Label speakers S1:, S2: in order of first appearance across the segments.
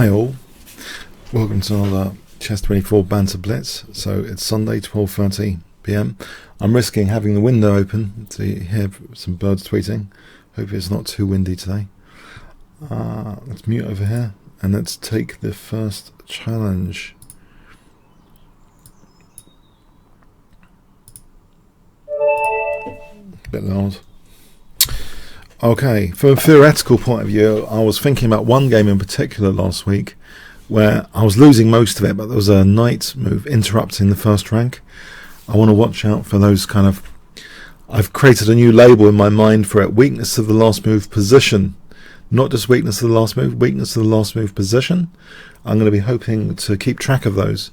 S1: Hi all, welcome to another Chess24 Banter Blitz. So it's Sunday 12:30 PM. I'm risking having the window open to hear some birds tweeting. Hope it's not too windy today. Let's mute over here and let's take the first challenge. A bit loud. Okay, from a theoretical point of view, I was thinking about one game in particular last week where I was losing most of it, but there was a knight move interrupting the first rank. I want to watch out for those kind of... I've created a new label in my mind for it. Weakness of the last move position. Not just weakness of the last move, weakness of the last move position. I'm going to be hoping to keep track of those.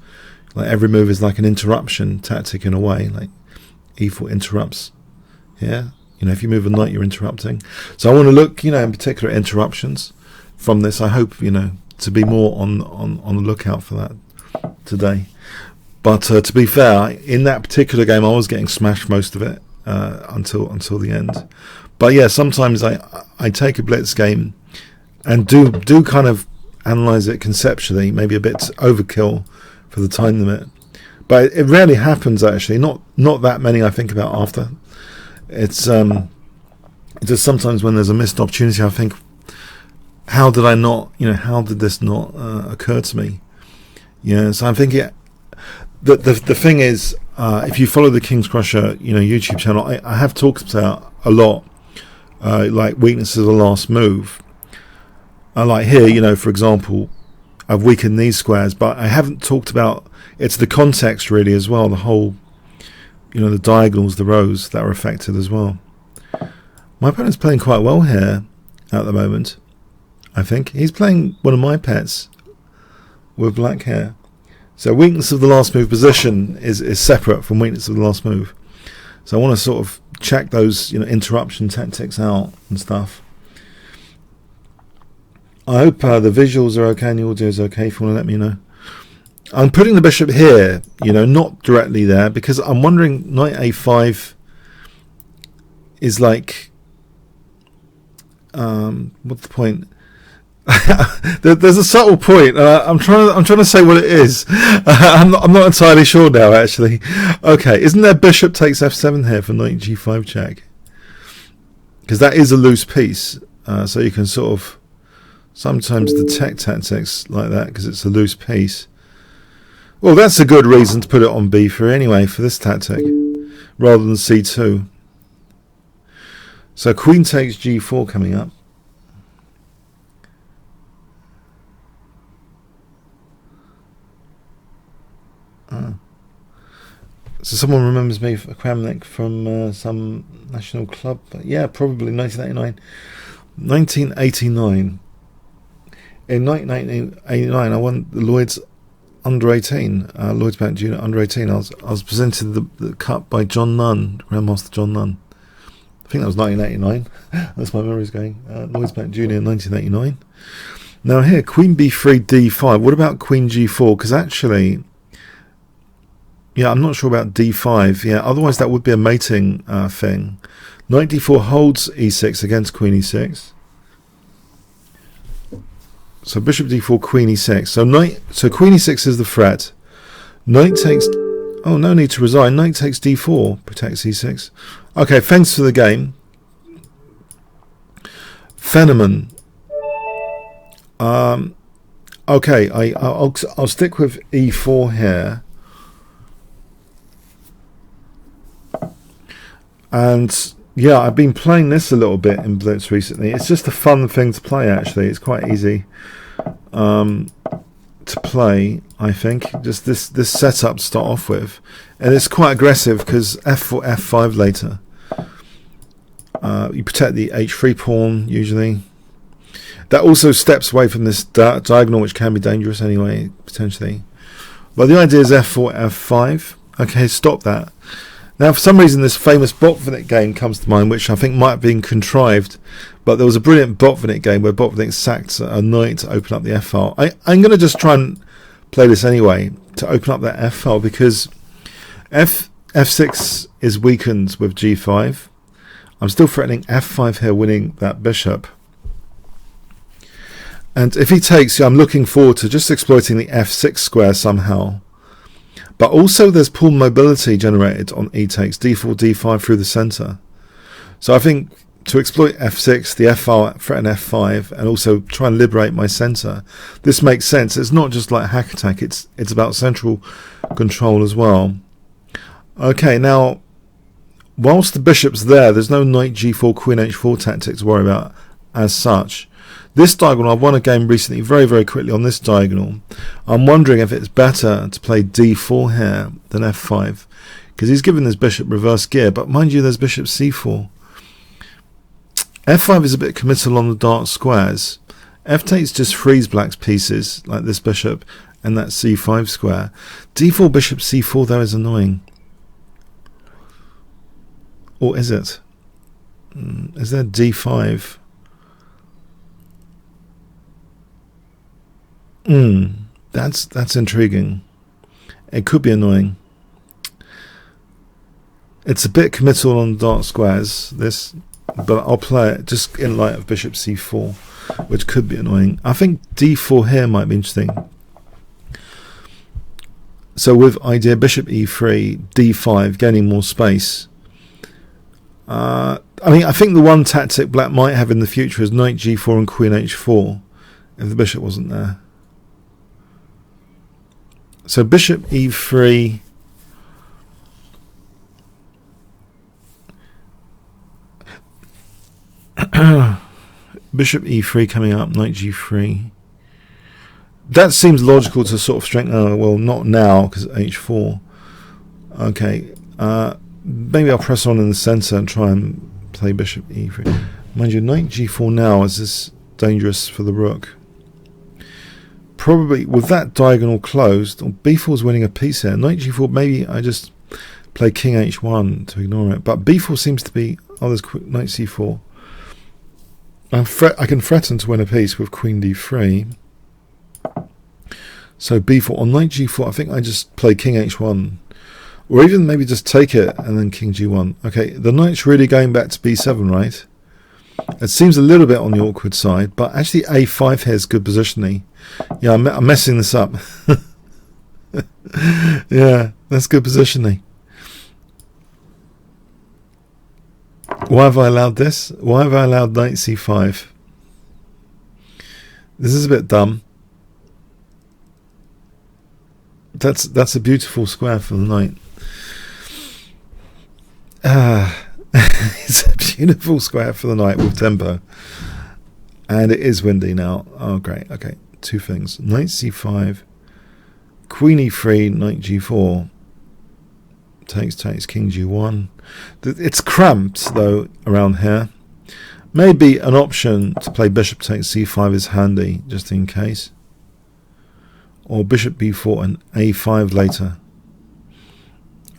S1: Like every move is like an interruption tactic in a way. Like E4 interrupts here. You know, if you move a knight, you're interrupting. So I want to look, you know, in particular interruptions from this. I hope, you know, to be more on the lookout for that today. But to be fair, in that particular game, I was getting smashed most of it until the end. But yeah, sometimes I take a blitz game and do kind of analyze it conceptually, maybe a bit overkill for the time limit. But it rarely happens actually. Not that many I think about after. It's just sometimes when there's a missed opportunity, I think, how did I not, you know, how did this not occur to me? Yeah, so I'm thinking that the thing is, if you follow the Kingscrusher, you know, YouTube channel, I have talked about a lot, like weaknesses of the last move. Like here, you know, for example, I've weakened these squares, but I haven't talked about, it's the context really as well, the whole, you know, the diagonals, the rows that are affected as well. My opponent's playing quite well here at the moment, I think. He's playing one of my pets with black hair. So weakness of the last move position is separate from weakness of the last move. So I want to sort of check those, you know, interruption tactics out and stuff. I hope the visuals are okay and the audio is okay. If you want to let me know. I'm putting the bishop here, you know, not directly there, because I'm wondering knight a5 is like, what's the point? There's a subtle point. I'm trying to say what it is. I'm not entirely sure now, actually. Okay, isn't there bishop takes f7 here for knight g5 check? Because that is a loose piece, so you can sort of sometimes detect tactics like that because it's a loose piece. Well, that's a good reason to put it on b3 anyway for this tactic, rather than c2. So queen takes g4 coming up. So someone remembers me for Kramnik from some national club. But yeah, probably 1989. 1989. In 1989, I won the Lloyd's under 18, Lloyd's Bank Junior under 18. I was presented the cup by John Nunn, Grandmaster John Nunn. I think that was 1989. That's my memory's going. Lloyd's Bank Junior 1989. Now here, Queen B3 D5. What about Queen G4? Because actually, yeah, I'm not sure about D5. Yeah, otherwise that would be a mating thing. Knight D4 holds E6 against Queen E6. So bishop d4, queen e6. So queen e6 is the threat. Knight takes... Oh, no need to resign. Knight takes d4, protects e6. Okay, thanks for the game. Fenneman. Okay, I'll stick with e4 here. And yeah, I've been playing this a little bit in Blitz recently. It's just a fun thing to play, actually. It's quite easy to play, I think. Just this setup to start off with. And it's quite aggressive because f4, f5 later. You protect the h3 pawn, usually. That also steps away from this diagonal, which can be dangerous anyway, potentially. But the idea is f4, f5. Okay, stop that. Now, for some reason, this famous Botvinnik game comes to mind, which I think might have been contrived. But there was a brilliant Botvinnik game where Botvinnik sacked a knight to open up the f-file. I'm going to just try and play this anyway to open up that f-file because f6 is weakened with g5. I'm still threatening f5 here, winning that bishop. And if he takes, I'm looking forward to just exploiting the f6 square somehow. But also there's pawn mobility generated on e takes d4, d5 through the centre. So I think to exploit f6, the f threat and f5, and also try and liberate my centre, this makes sense. It's not just like hack attack, it's about central control as well. Okay, now, whilst the bishop's there, there's no knight g4, queen h4 tactic to worry about as such. This diagonal, I've won a game recently very, very quickly on this diagonal. I'm wondering if it's better to play d4 here than f5, because he's given this bishop reverse gear, but mind you, there's bishop c4. f5 is a bit committal on the dark squares. F takes just frees black's pieces, like this bishop and that c5 square. d4 bishop c4 though is annoying. Or is it? Is there d5? That's intriguing. It could be annoying. It's a bit committal on dark squares, this, but I'll play it just in light of bishop c4, which could be annoying. I think d4 here might be interesting. So with idea bishop e3, d5, gaining more space. I mean, I think the one tactic black might have in the future is knight g4 and queen h4 if the bishop wasn't there. So bishop e3, bishop e3 coming up, knight g3. That seems logical to sort of strengthen. Well, not now because h4. Okay, maybe I'll press on in the centre and try and play bishop e3. Mind you, knight g4 now is this dangerous for the rook. Probably with that diagonal closed, or b4 is winning a piece here. Knight g4, maybe I just play king h1 to ignore it. But b4 seems to be, oh, there's knight c4. I can threaten to win a piece with queen d3. So b4 on knight g4, I think I just play king h1, or even maybe just take it and then king g1. Okay, the knight's really going back to b7, right? It seems a little bit on the awkward side, but actually a5 here is good positioning. Yeah, I'm messing this up. Yeah, that's good positioning. Why have I allowed this? Why have I allowed knight c5? This is a bit dumb. That's a beautiful square for the knight. It's a beautiful square for the knight with tempo. And it is windy now. Oh, great. Okay, two things. Knight c5, queen e3, knight g4. Takes, king g1. It's cramped, though, around here. Maybe an option to play bishop takes c5 is handy, just in case. Or bishop b4 and a5 later.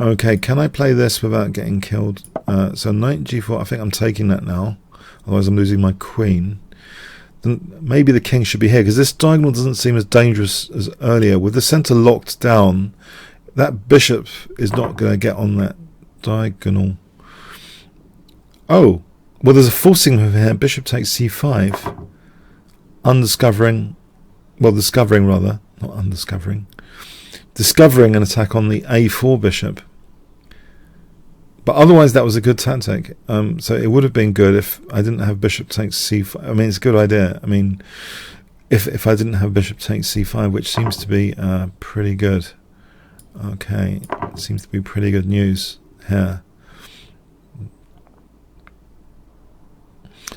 S1: Okay, can I play this without getting killed? So knight g4, I think I'm taking that now. Otherwise I'm losing my queen. Then maybe the king should be here, because this diagonal doesn't seem as dangerous as earlier. With the centre locked down, that bishop is not going to get on that diagonal. Oh, well, there's a forcing move here. Bishop takes c5. Undiscovering, well, discovering rather, not undiscovering. Discovering an attack on the a4 bishop. But otherwise, that was a good tactic. So it would have been good if I didn't have bishop takes c5. I mean, it's a good idea. I mean, if I didn't have bishop takes c5, which seems to be pretty good. Okay, seems to be pretty good news here.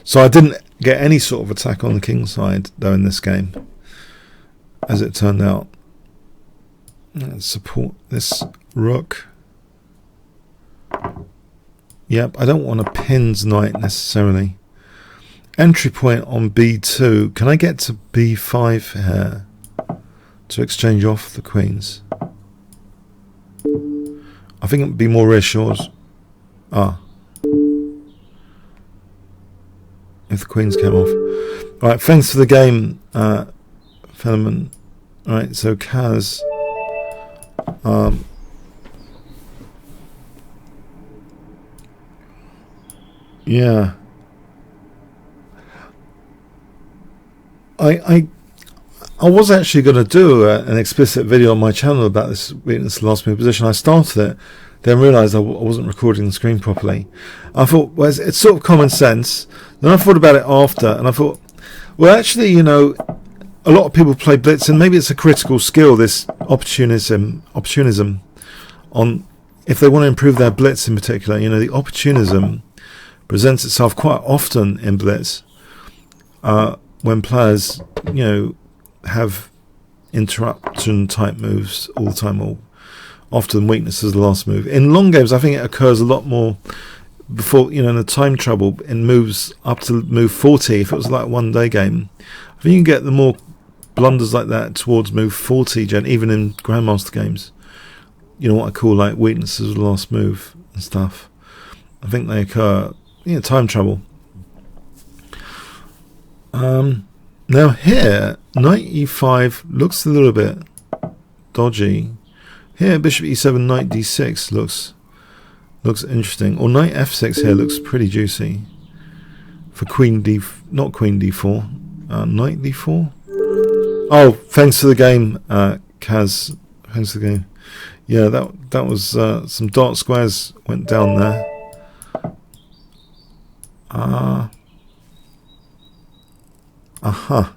S1: So I didn't get any sort of attack on the king side, though, in this game, as it turned out. Let's support this rook. Yep, I don't want a pin's knight necessarily. Entry point on b2. Can I get to b5 here to exchange off the queens? I think it would be more reassured. If the queens came off. Alright, thanks for the game, Fenneman. Alright, so Kaz. Yeah. I was actually going to do an explicit video on my channel about this weakness last move position. I started it, then realised I wasn't recording the screen properly. I thought, well, it's sort of common sense. Then I thought about it after, and I thought, well, actually, you know, a lot of people play Blitz, and maybe it's a critical skill, this opportunism on if they want to improve their Blitz in particular. You know, the opportunism presents itself quite often in Blitz when players, you know, have interruption type moves all the time, or often weakness as the last move. In long games, I think it occurs a lot more before, you know, in the time trouble, in moves up to move 40. If it was like a one-day game, I think you can get the more blunders like that towards move 40, even in Grandmaster games. You know, what I call like weaknesses of the last move and stuff. I think they occur, you know, time trouble. Now here, knight e5 looks a little bit dodgy. Here, bishop e7, knight d6 looks interesting. Or knight f6 here looks pretty juicy. For queen d, not queen d4, knight d4. Oh, thanks for the game, Kaz. Thanks for the game. Yeah, that was some dark squares went down there. Aha.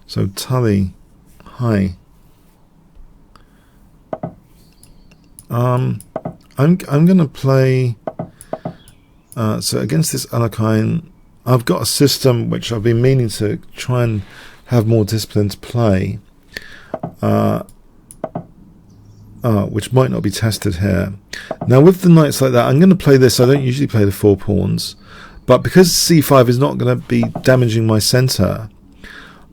S1: So Tully, hi. I'm gonna play. So against this Caro-Kann, I've got a system which I've been meaning to try and have more discipline to play, which might not be tested here. Now with the knights like that, I'm going to play this. I don't usually play the 4 pawns. But because c5 is not going to be damaging my centre,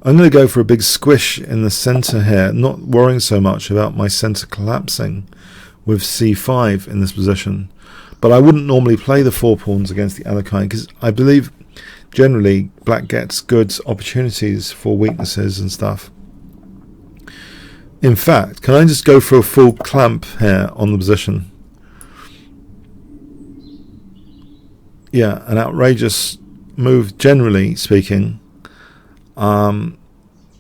S1: I'm going to go for a big squish in the centre here, not worrying so much about my centre collapsing with c5 in this position. But I wouldn't normally play the 4 pawns against the Caro-Kann, because I believe generally black gets good opportunities for weaknesses and stuff. In fact, can I just go for a full clamp here on the position? Yeah, an outrageous move, generally speaking. Well,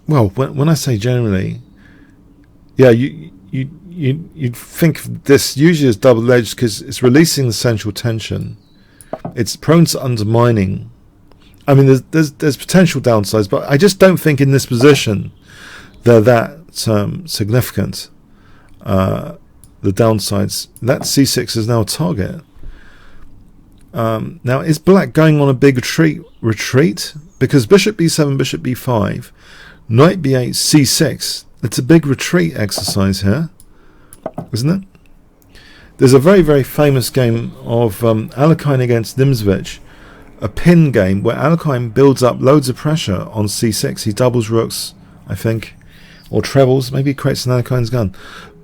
S1: when I say generally, yeah, you'd think of this usually as double-edged because it's releasing the central tension. It's prone to undermining. I mean, there's potential downsides, but I just don't think in this position they're that significant. The downsides. That c6 is now a target. Now, is black going on a big retreat? Because bishop b7, bishop b5, knight b8, c6. It's a big retreat exercise here, isn't it? There's a very, very famous game of Caro-Kann against Nimzovich, a pin game where Caro-Kann builds up loads of pressure on c6. He doubles rooks, I think, or trebles. Maybe he creates an Caro-Kann's gun.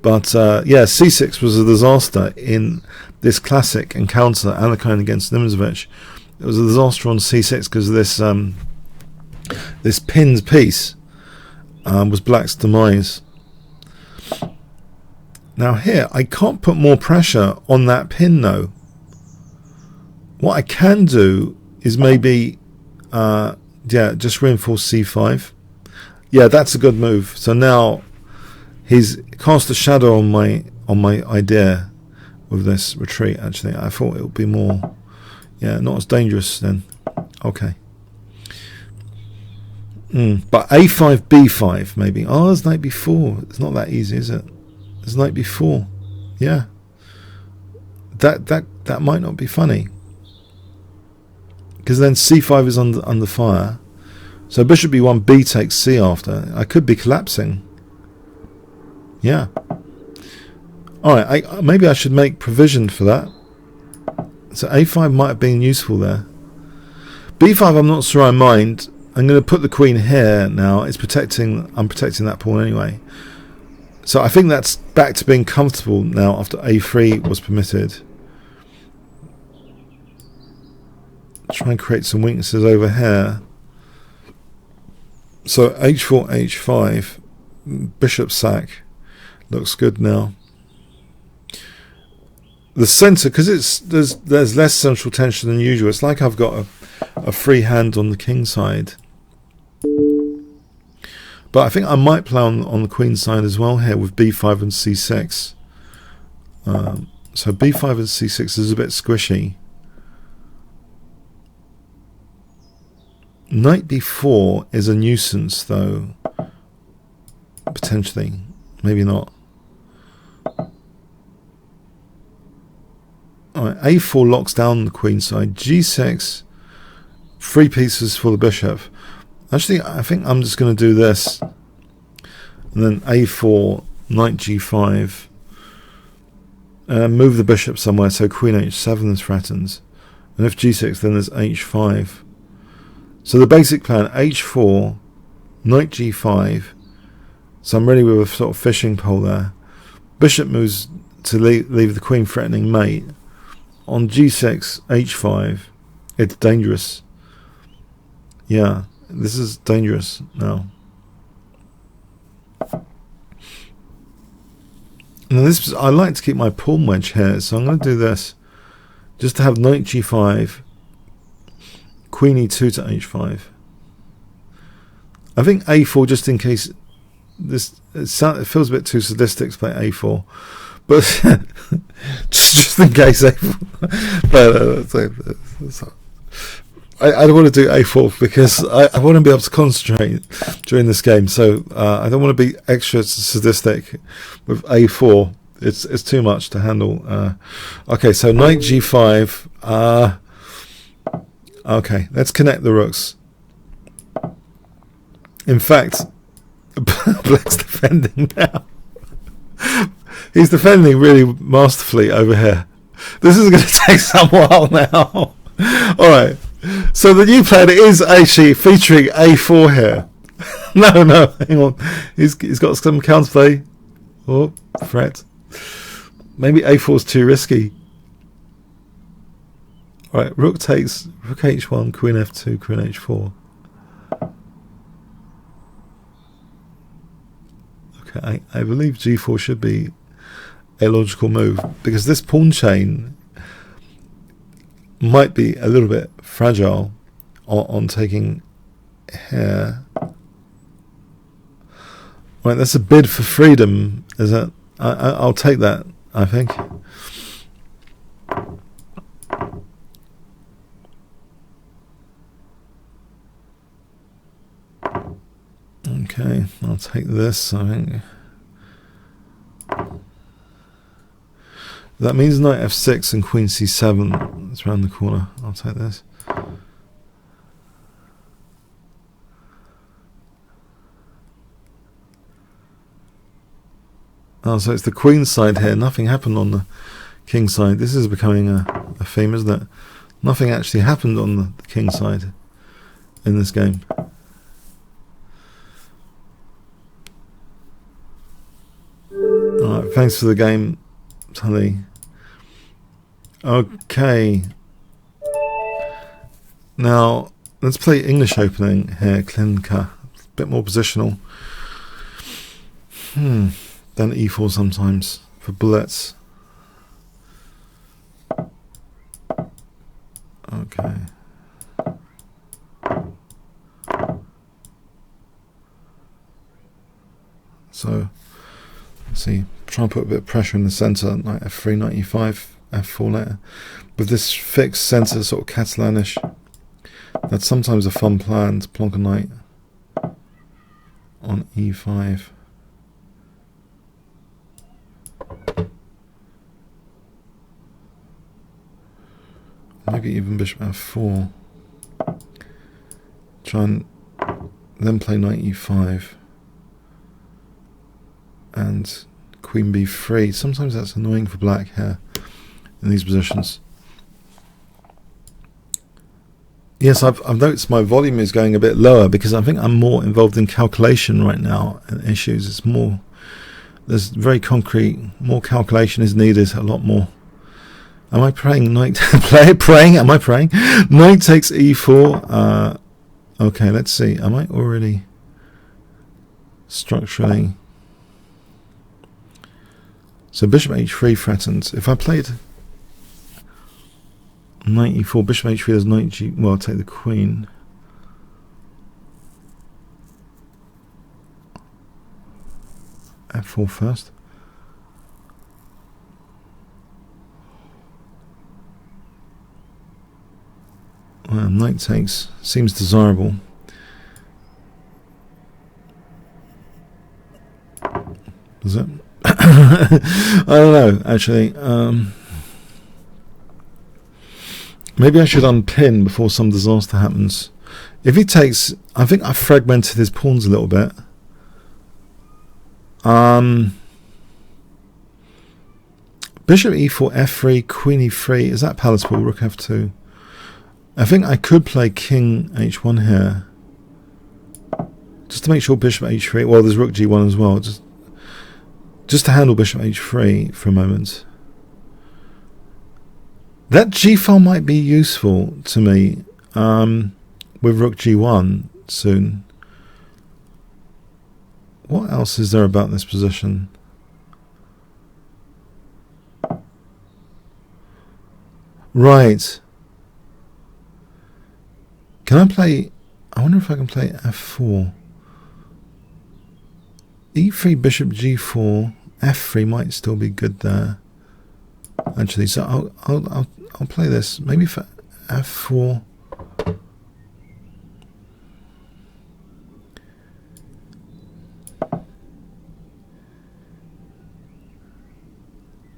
S1: But yeah, c6 was a disaster in this classic encounter, Caro-Kann against Nimzovich. It was a disaster on c6 because this this pinned piece was black's demise. Now here, I can't put more pressure on that pin though. What I can do is maybe, yeah, just reinforce c5. Yeah, that's a good move. So now he's cast a shadow on my idea with this retreat. Actually, I thought it would be more, yeah, not as dangerous then. Okay. But a5, b5 maybe. Oh, there's knight b4. It's not that easy, is it? There's knight b4. Yeah. That might not be funny. Because then c5 is under fire. So bishop b1, b takes c after. I could be collapsing. Yeah. Alright, maybe I should make provision for that. So a5 might have been useful there. b5 I'm not sure I mind. I'm going to put the queen here now. I'm protecting that pawn anyway. So I think that's back to being comfortable now after a3 was permitted. Try and create some weaknesses over here. So h4, h5, bishop sack looks good now. The centre, because there's less central tension than usual. It's like I've got a free hand on the king side. But I think I might play on the queen side as well here with b5 and c6. So b5 and c6 is a bit squishy. Knight b4 is a nuisance though, potentially, maybe not. Alright, a4 locks down the queen side, g6, 3 pieces for the bishop. Actually, I think I'm just going to do this, and then a4, knight g5, move the bishop somewhere, so queen h7 is threatened, and if g6 then there's h5. So the basic plan, h4, knight g5, so I'm ready with a sort of fishing pole there. Bishop moves to leave the queen threatening mate. On g6, h5, it's dangerous. Yeah, this is dangerous now. Now this, I like to keep my pawn wedge here, so I'm going to do this. Just to have knight g5, queen e2 to h5. I think a4, just in case this it feels a bit too sadistic to play a4, but just in case a4. I don't want to do a4 because I want to be able to concentrate during this game, so I don't want to be extra sadistic with a4. It's too much to handle. Okay, so knight g5. Okay, let's connect the rooks. In fact, Blitz defending now. He's defending really masterfully over here. This is going to take some while now. Alright, so the new plan is actually featuring a4 here. No, hang on. He's got some counterplay. Oh, threat. Maybe a4 is too risky. Alright, rook takes, rook h1, queen f2, queen h4. Okay, I believe g4 should be a logical move, because this pawn chain might be a little bit fragile on taking here. Right, that's a bid for freedom, is it? I'll take that, I think. Okay, I'll take this, I think. That means knight f6 and queen c7. It's around the corner. I'll take this. Oh, so it's the queen side here. Nothing happened on the king side. This is becoming a theme, isn't it? Nothing actually happened on the king side in this game. Alright, thanks for the game, Tully. Okay. Now, let's play English opening here, Klinka. A bit more positional. Then e4 sometimes for Blitz. Okay. So, let's see. Try and put a bit of pressure in the centre, like f3, knight e5, f4 later. With this fixed centre, sort of Catalanish, that's sometimes a fun plan to plonk a knight on e5. Maybe even bishop f4. Try and then play knight e5. And queen b3. Sometimes that's annoying for black here in these positions. Yes, I've noticed my volume is going a bit lower because I think I'm more involved in calculation right now and issues. It's more, there's very concrete, more calculation is needed, a lot more. Am I praying knight? Praying? Am I praying? Knight takes e4. Okay, let's see. Am I already structurally? So bishop h3 threatens. If I played knight e4, bishop h3, there's knight g. Well, I'll take the queen. f4 first. Well, knight takes seems desirable. Does it? I don't know, actually. Maybe I should unpin before some disaster happens. If he takes, I think I fragmented his pawns a little bit. Bishop e4, f3, queen e3. Is that palatable? Rook f2. I think I could play king h1 here, just to make sure bishop h3. Well, there's rook g1 as well. Just to handle bishop h3 for a moment. That g file might be useful to me with rook g1 soon. What else is there about this position? Right. Can I play... I wonder if I can play f4. e3, bishop g4, f3 might still be good there. Actually, so I'll play this. Maybe for f4.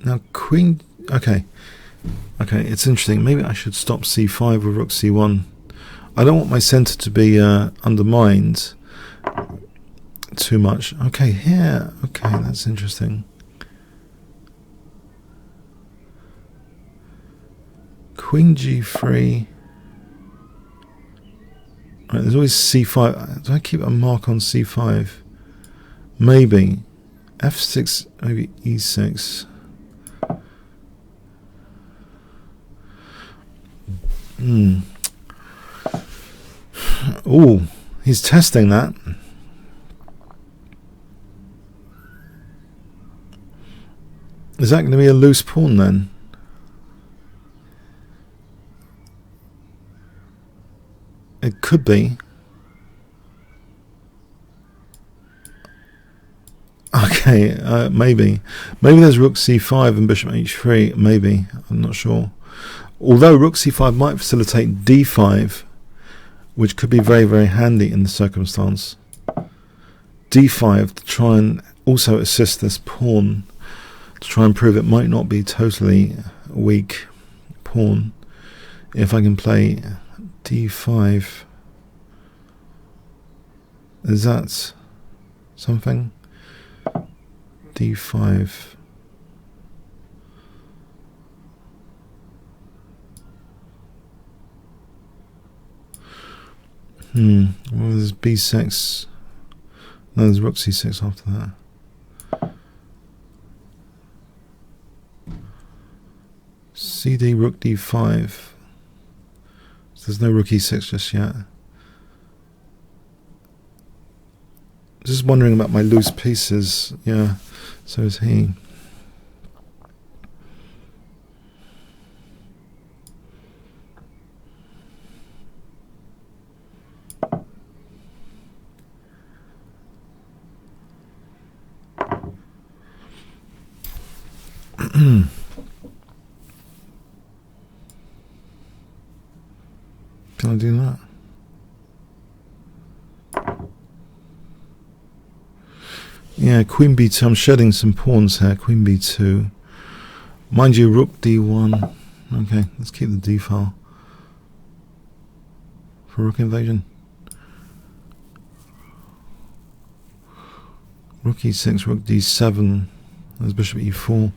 S1: Now queen. Okay, it's interesting. Maybe I should stop c5 with rook c1. I don't want my center to be undermined too much. Okay, here. Okay, that's interesting. Queen g3. Right, there's always c5. Do I keep a mark on c5? Maybe. f6, maybe e6. Oh, he's testing that. Is that going to be a loose pawn then? It could be. Okay, maybe. Maybe there's rook c5 and bishop h3. Maybe. I'm not sure. Although rook c5 might facilitate d5, which could be very, very handy in the circumstance. d5 to try and also assist this pawn, to try and prove it might not be totally a weak pawn. If I can play d5, is that something? d5. Well, there's b6. No, there's rook c6 after that. cd, rook d5. So there's no rook e6 just yet. Just wondering about my loose pieces. Yeah, so is he. Can I do that? Yeah, queen b2. I'm shedding some pawns here. Queen b2. Mind you, rook d1. Okay, let's keep the d file for rook invasion. Rook e6, rook d7. There's bishop e4.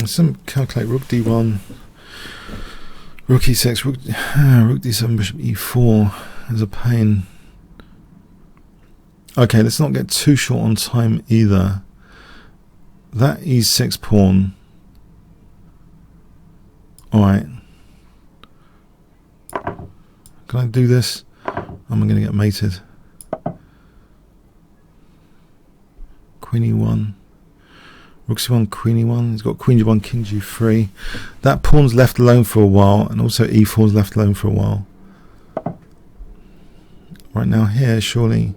S1: Some calculate rook d1, rook e6, rook d7, bishop e4 is a pain. Okay, let's not get too short on time either. That e6 pawn. Alright. Can I do this? I'm going to get mated. Queen e1. Rook c1, queen e1. He's got queen g1, king g3. That pawn's left alone for a while, and also e4's left alone for a while. Right now here, surely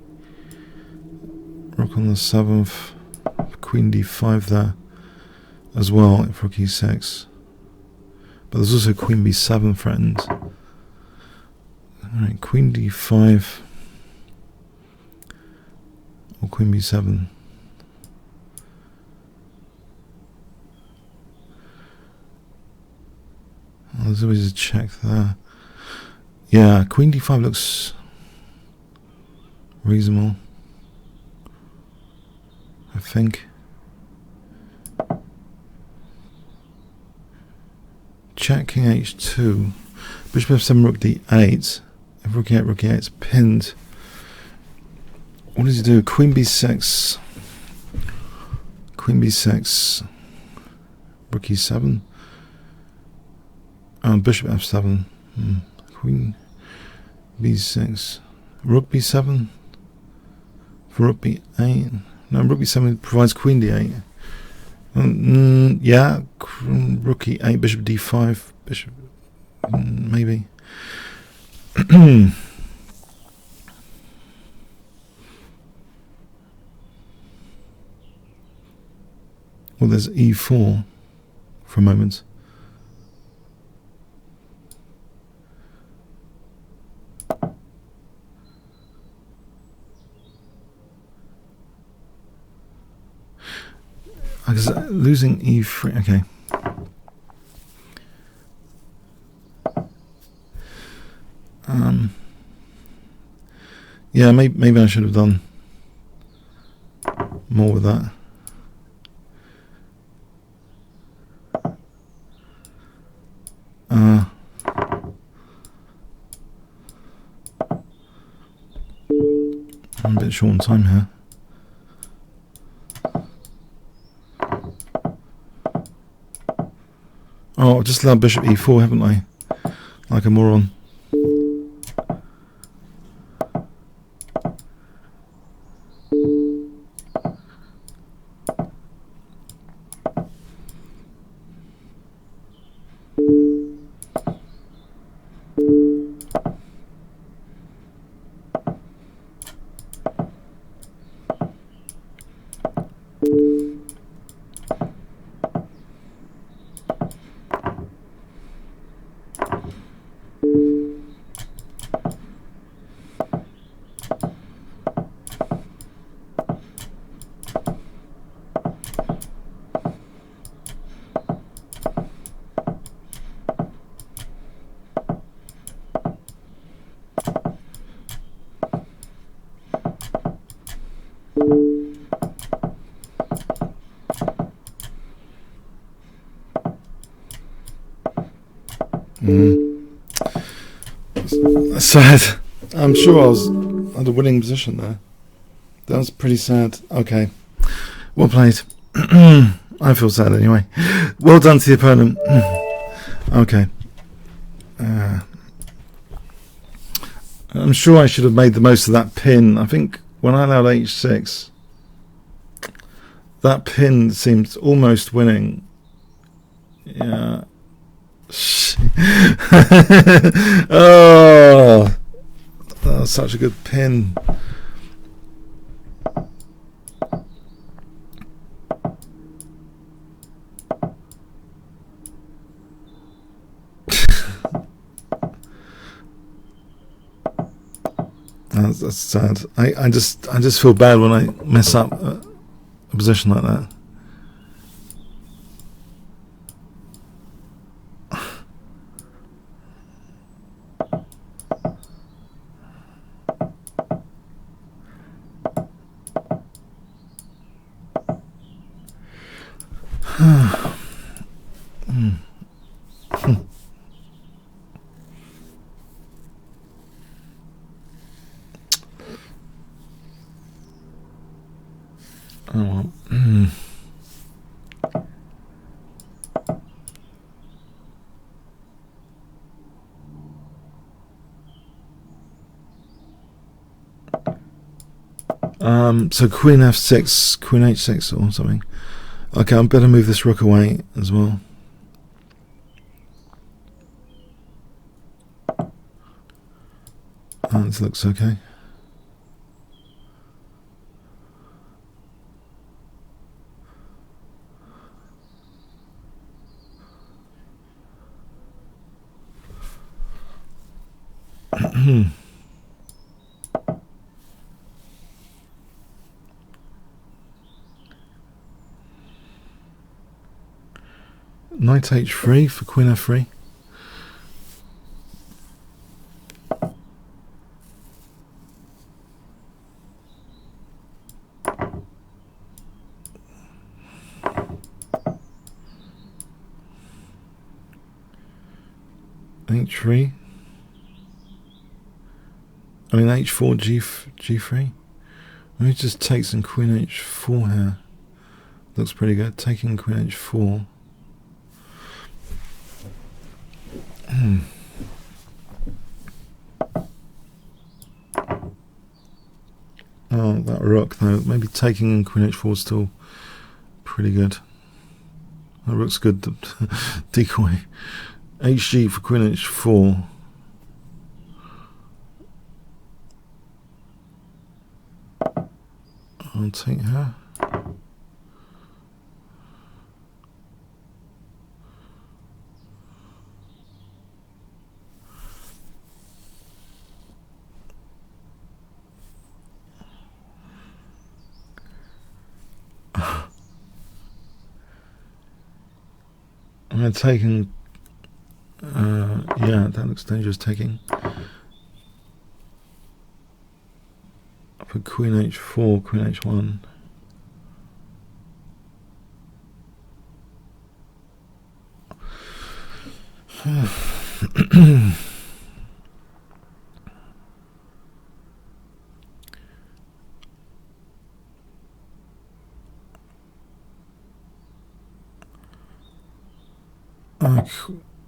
S1: rook on the 7th, queen d5 there as well, if rook e6. But there's also queen b7 threatened. Alright, queen d5 or queen b7. Oh, there's always a check there. Yeah, queen d5 looks reasonable, I think. Check king h2. Bishop f7, rook d8. If rook e8 is pinned. What does he do? Queen b6. Queen b6. Rook e7. Bishop f7. Queen b6. Rook b7. For rook b8. No, rook b7 provides queen d8. Yeah, rook e8, bishop d5, bishop, maybe. Well, there's e4 for a moment. Because losing e3, okay. Yeah, maybe I should have done more with that. I'm a bit short on time here. Oh, I've just allowed bishop e4, haven't I? Like a moron. Sad. I'm sure I was at a winning position there. That was pretty sad. Okay. Well played. I feel sad anyway. Well done to the opponent. Okay. I'm sure I should have made the most of that pin. I think when I allowed h6, that pin seemed almost winning. Yeah. Oh, that was such a good pin. That's sad. I just feel bad when I mess up a position like that. Oh, so queen f6, queen h6 or something. Okay, I better move this rook away as well. That looks okay. Knight h3 for queen f3. h3. I mean h4 g3. Let me just take some queen h4 here. Looks pretty good. Taking queen h4. Oh, that rook though. Maybe taking queen h4 is still pretty good. That rook's good. Decoy. hg for queen h4. I'll take her. I'm taking. Yeah, that looks dangerous. Taking. For queen h4, queen h1.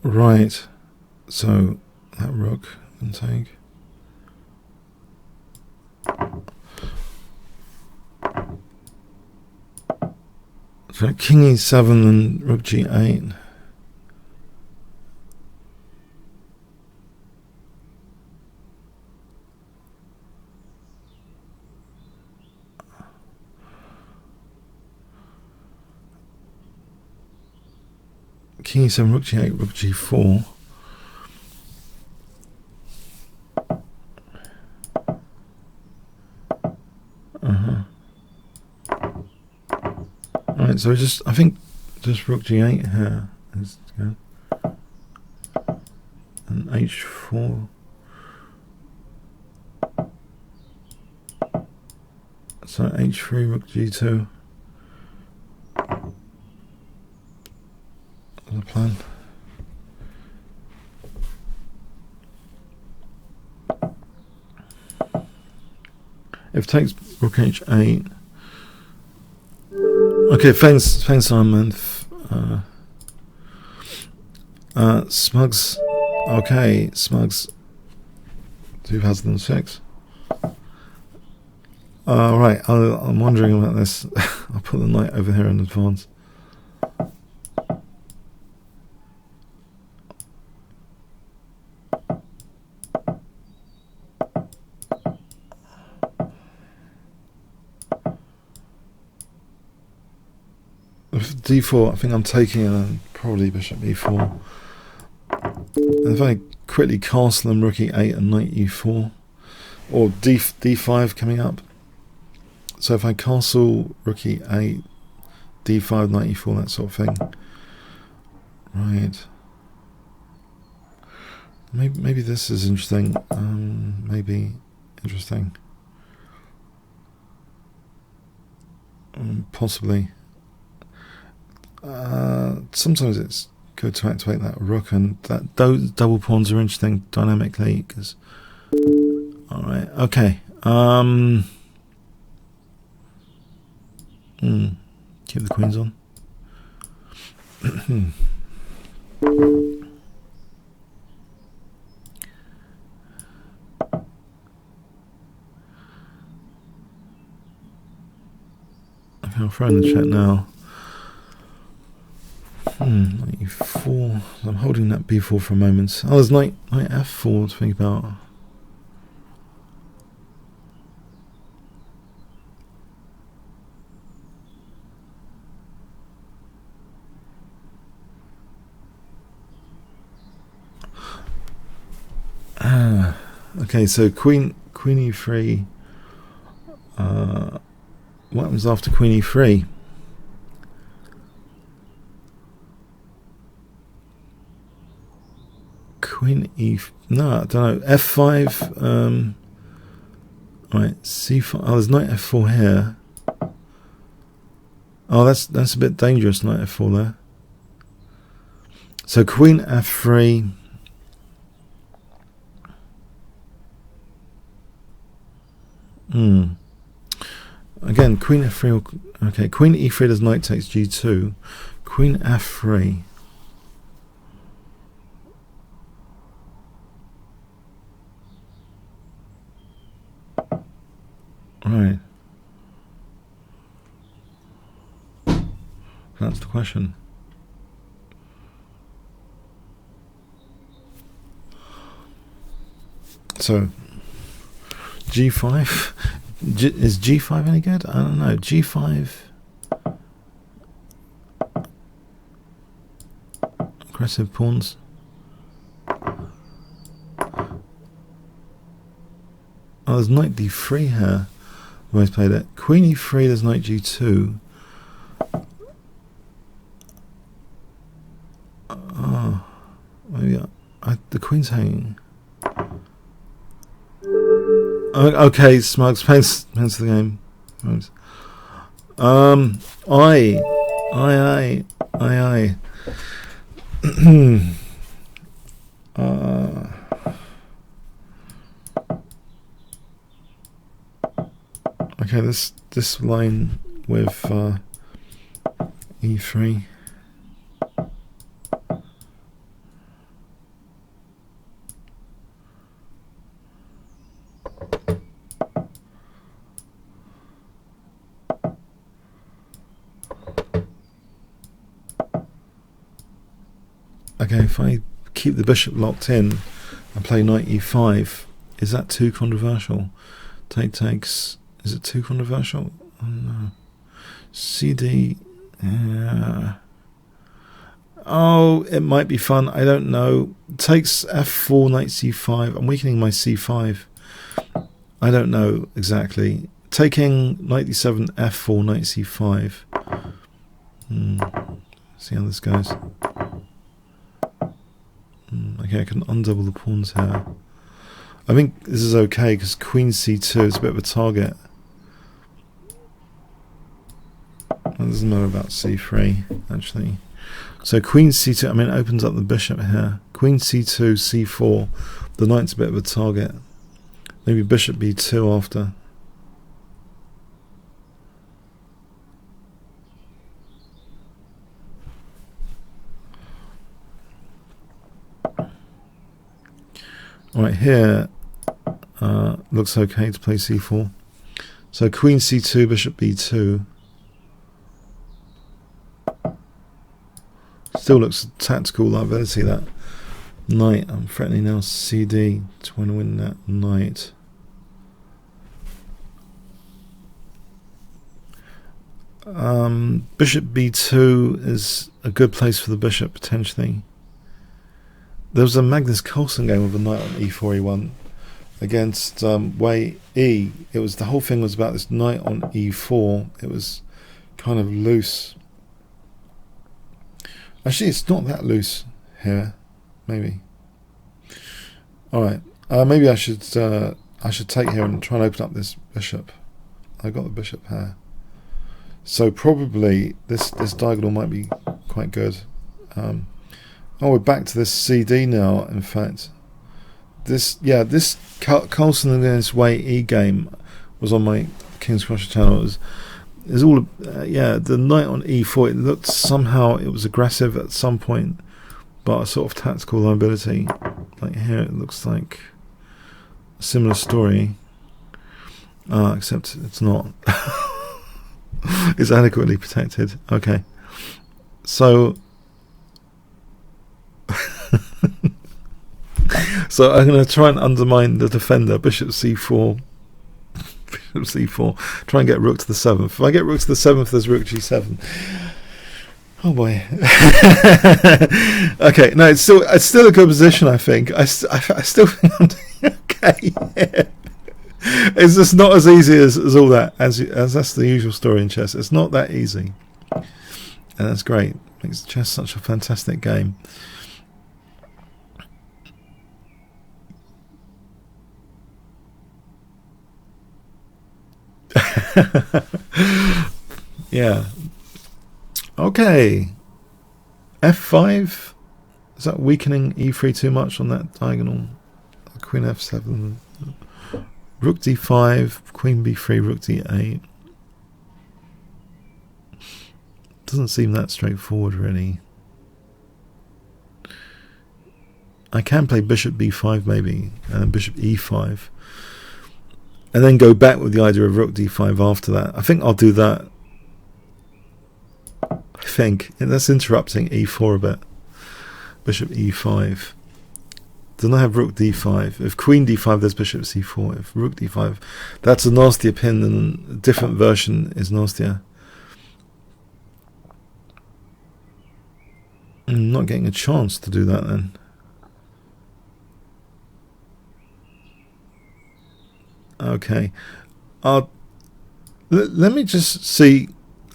S1: Right, so that rook can take. So king e7 and rook g8. King e7, rook g8, rook g4. Alright, so I think just rook g8 here is good. And h4. So h3, rook g2. The plan. If takes rook h8. Okay, thanks Simon. Smugs. Okay, Smugs. 2006. Right, I'm wondering about this. I'll put the knight over here in advance. d4, I think I'm taking probably bishop e4. And if I quickly castle and rook e8 and knight e4, or d5 coming up. So if I castle rook e8, d5, knight e4, that sort of thing. Right. Maybe this is interesting. Maybe interesting. Possibly. Sometimes it's good to activate that rook, and that those double pawns are interesting dynamically. Because, all right, okay. Keep the queens on. Okay, I'll throw in the chat now. Knight e4. I'm holding that b4 for a moment. Oh, there's knight f4 to think about. Okay, so queen e3. What happens after queen e3? No, I don't know. f5. Right, c5. Oh, there's knight f4 here. Oh, that's a bit dangerous. Knight f4 there. So queen f3. Again, queen f3. Okay, queen e3 does knight takes g2. Queen f3. Right. That's the question. So g5. Is g5 any good? I don't know. g5. Aggressive pawns. Oh, there's knight d3 here. I've always played it. Queen e3, there's knight g2. Oh, maybe the queen's hanging. Okay, Smugs, paints the game. Aye. Okay, this line with e3. Okay, if I keep the bishop locked in and play knight e5, is that too controversial? Take takes. Is it too controversial? Oh no. CD. Oh, it might be fun. I don't know. Takes f4, knight c5. I'm weakening my c5. I don't know exactly. Taking knight d7, f4, knight c5. See how this goes. Okay, I can undouble the pawns here. I think this is okay because queen c2 is a bit of a target. It doesn't matter about c3 actually. So queen c2, I mean, it opens up the bishop here. Queen c2, c4. The knight's a bit of a target. Maybe bishop b2 after. Right here, looks okay to play c4. So queen c2, bishop b2. Still looks tactical liability, that knight. I'm threatening now cd to want to win that knight. Bishop b2 is a good place for the bishop potentially. There was a Magnus Carlsen game with a knight on e4, e1 against Wei E. It was, the whole thing was about this knight on e4. It was kind of loose. Actually, it's not that loose here. Maybe. All right. Maybe I should take here and try and open up this bishop. I got the bishop here. So probably this diagonal might be quite good. Oh, we're back to this CD now. In fact, this Carlsen against Wei E game was on my Kingscrusher channel. It was all the knight on e4. It looked somehow it was aggressive at some point, but a sort of tactical liability. Like here, it looks like a similar story, except it's not. It's adequately protected. Okay, so So I'm going to try and undermine the defender. Bishop c4. Bishop c4. Try and get rook to the 7th. If I get rook to the 7th, there's rook g7. Oh boy. Okay, no, it's still a good position, I think. I still think I'm doing okay. It's just not as easy as all that, as that's the usual story in chess. It's not that easy. And that's great. Makes chess such a fantastic game. Yeah. Okay. F5. Is that weakening e3 too much on that diagonal? Queen f7. Rook d5. Queen b3. Rook d8. Doesn't seem that straightforward, really. I can play bishop b5 maybe, and bishop e5. And then go back with the idea of rook d5 after that. I think I'll do that. I think that's interrupting e4 a bit. Bishop e5. Then I have rook d5. If queen d5, there's bishop c4. If rook d5, that's a nastier pin, and a different version is nastier. I'm not getting a chance to do that then. Okay, let me just see.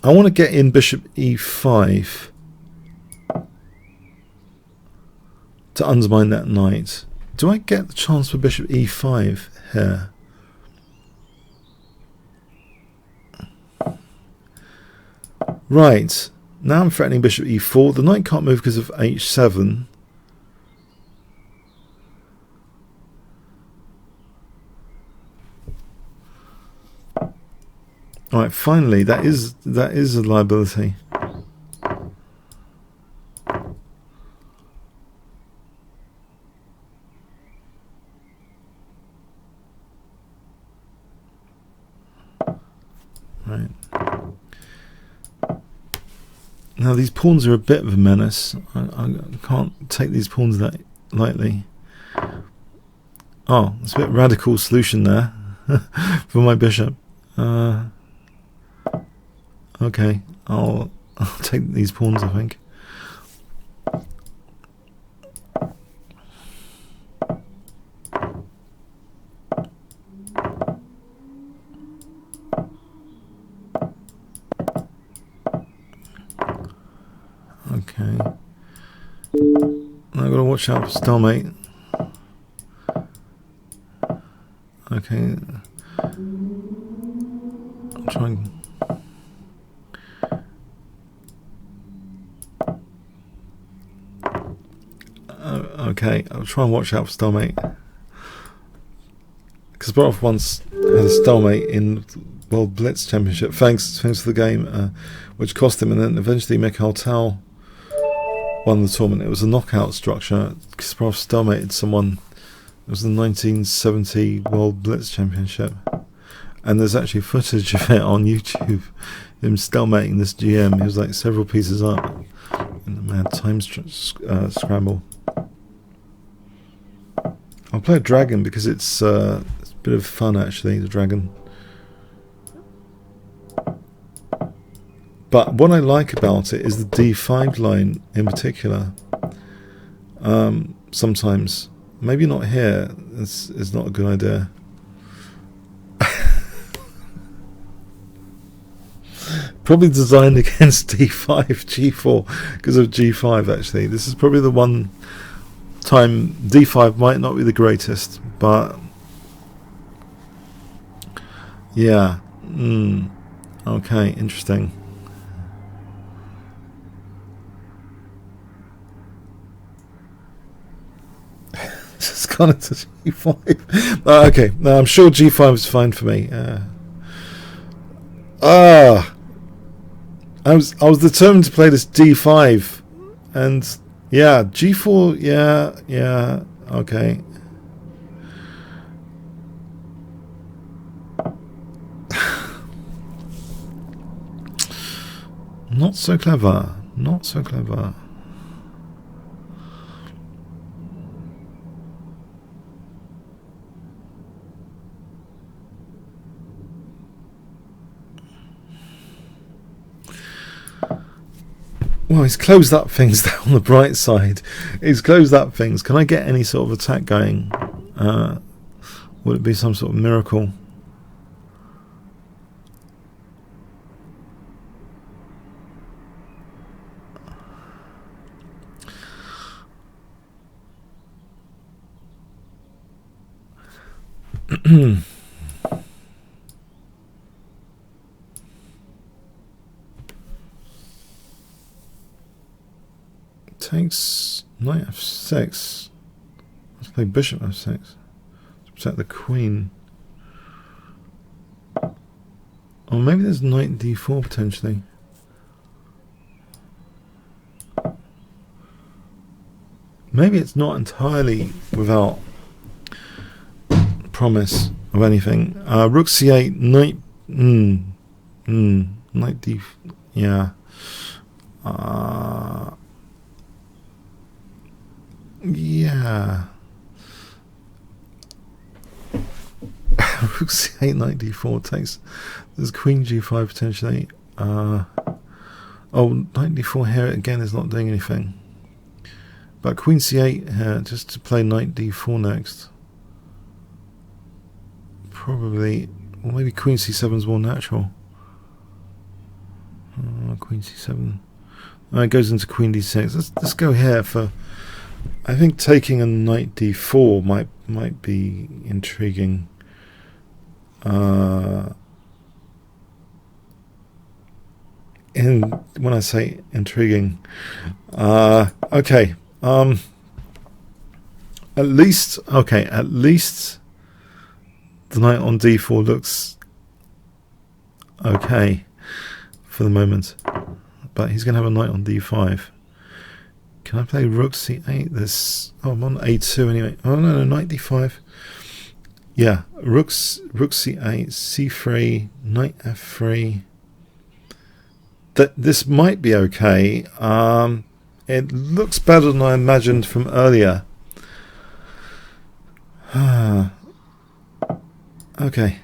S1: I want to get in bishop e5 to undermine that knight. Do I get the chance for bishop e5 here? Right, now I'm threatening bishop e4. The knight can't move because of h7. Alright, finally, that is a liability. Right. Now these pawns are a bit of a menace. I can't take these pawns that lightly. Oh, it's a bit radical solution there for my bishop. Okay, I'll take these pawns, I think. Okay. I've got to watch out for stalemate. Okay. I'm trying. Okay, I'll try and watch out for stalemate. Kasparov once had a stalemate in World Blitz Championship, thanks to the game, which cost him, and then eventually Mikhail Tal won the tournament. It was a knockout structure. Kasparov stalemated someone. It was the 1970 World Blitz Championship, and there's actually footage of it on YouTube. Him stalemating this GM. He was like several pieces up in a mad time scramble. I'll play a dragon because it's a bit of fun, actually, the dragon. But what I like about it is the d5 line in particular. Sometimes, maybe not here, it's not a good idea. Probably designed against d5, g4, because of g5, actually. This is probably the one time d5 might not be the greatest, but yeah. Okay, interesting. Just gone into g5. Okay, no, I'm sure g5 is fine for me. I was determined to play this d5, and yeah, g4, yeah, okay. Not so clever, not so clever. Well, he's closed up things on the bright side. He's closed up things. Can I get any sort of attack going? Would it be some sort of miracle? Takes knight f6. Let's play bishop f6 to protect the queen. Or maybe there's knight d4 potentially. Maybe it's not entirely without promise of anything. Rook c8, knight. Knight d. Yeah. Yeah. Rook c8, knight d4 takes. There's queen g5 potentially. Oh, knight d4 here again is not doing anything. But queen c8 here just to play knight d4 next. Probably, or maybe queen c7 is more natural. Queen c7. It goes into queen d6. Let's go here for. I think taking a knight d4 might be intriguing. And when I say intriguing, okay. At least the knight on d4 looks okay for the moment, but he's going to have a knight on d5. Can I play rook c8? This. Oh, I'm on a2 anyway. Oh no, knight d5. Yeah, rook c8, c3, knight f3. This might be okay. It looks better than I imagined from earlier. Okay,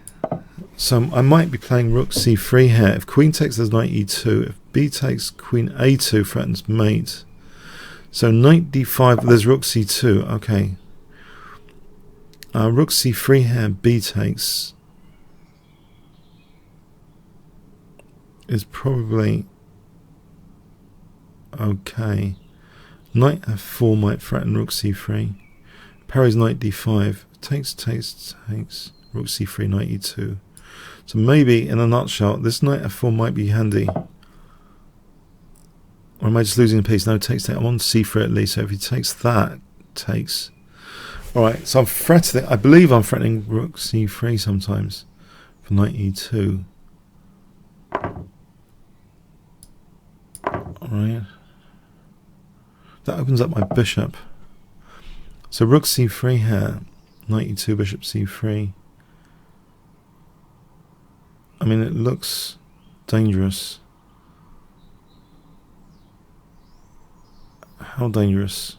S1: so I might be playing rook c3 here. If queen takes, there's knight e2. If b takes, queen a2 threatens mate. So knight d5, there's rook c2. Okay. Rook c3 here, b takes. Is probably okay. Knight f4 might threaten rook c3. Parries knight d5. Takes. Rook c3, knight e2. So maybe, in a nutshell, this knight f4 might be handy. Or am I just losing a piece? No, takes. I'm on c3 at least. So if he takes that, takes. Alright, so I'm threatening. I believe I'm threatening rook c3 sometimes for knight e2. Alright. That opens up my bishop. So rook c3 here. Knight e2, bishop c3. I mean, it looks dangerous. How dangerous?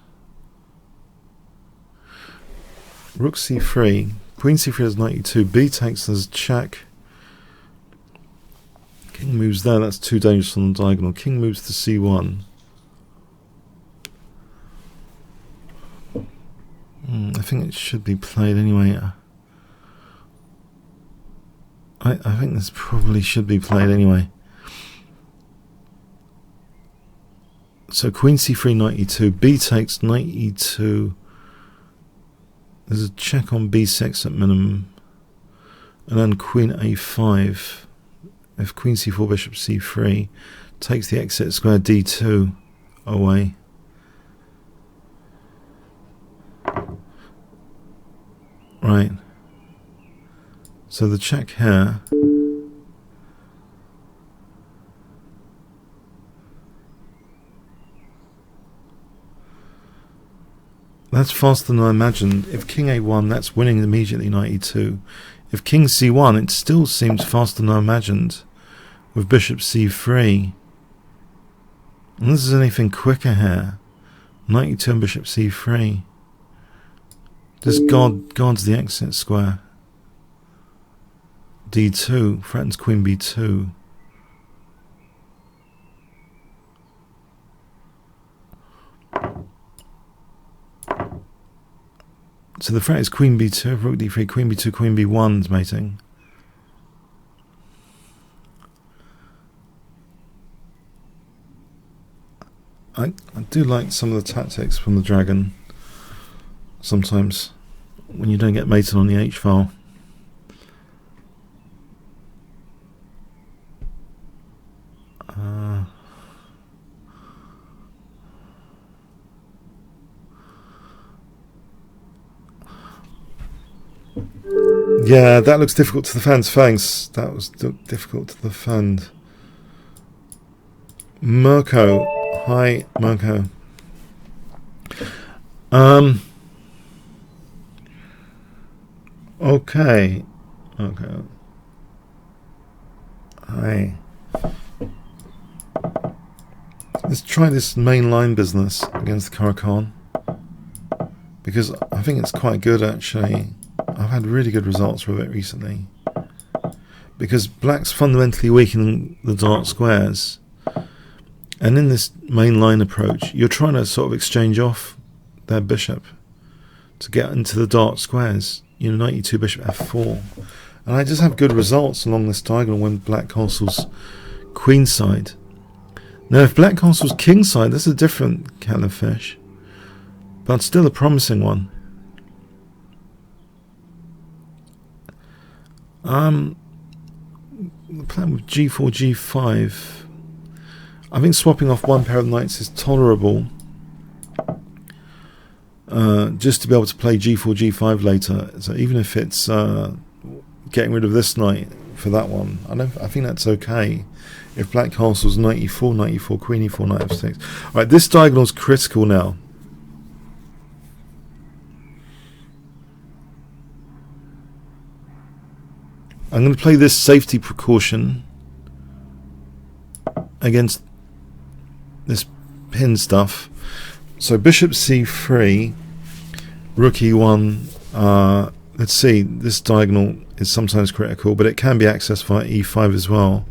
S1: Rook c3. Queen c3 has knight e2. B takes as check. King moves there. That's too dangerous on the diagonal. King moves to c1. I think it should be played anyway. I think this probably should be played anyway. So queen c3, knight e2. B takes, knight e2. There's a check on b6 at minimum. And then queen a5. If queen c4, bishop c3. Takes the exit square d2 away. Right. So the check here. That's faster than I imagined. If king a1, that's winning immediately, knight e2. If king c1, it still seems faster than I imagined with bishop c3. And this is anything quicker here. Knight e2 and bishop c3. This guards the exit square. d2 threatens queen b2. So the threat is queen b2, rook d3, queen b2, queen b1's mating. I do like some of the tactics from the dragon sometimes when you don't get mated on the H file. Yeah, that looks difficult to defend. Thanks. That was difficult to defend. Mirko. Hi, Mirko. Okay. Okay. Hi. Let's try this mainline business against the Caro-Kann, because I think it's quite good actually. I've had really good results with it recently, because black's fundamentally weakening the dark squares, and in this mainline approach you're trying to sort of exchange off their bishop to get into the dark squares. You know, knight e2, bishop f4, and I just have good results along this diagonal when black castles queenside. Now if black castles kingside, that's a different kettle of fish, but still a promising one. The plan with g4, g5, I think swapping off one pair of knights is tolerable, just to be able to play g4, g5 later. So even if it's getting rid of this knight for that one, I think that's okay. If black castles knight e4, knight e4, queen e4, knight f6. Alright, this diagonal is critical now. I'm going to play this safety precaution against this pin stuff. So bishop c3, rook e1. Let's see, this diagonal is sometimes critical, but it can be accessed via e5 as well.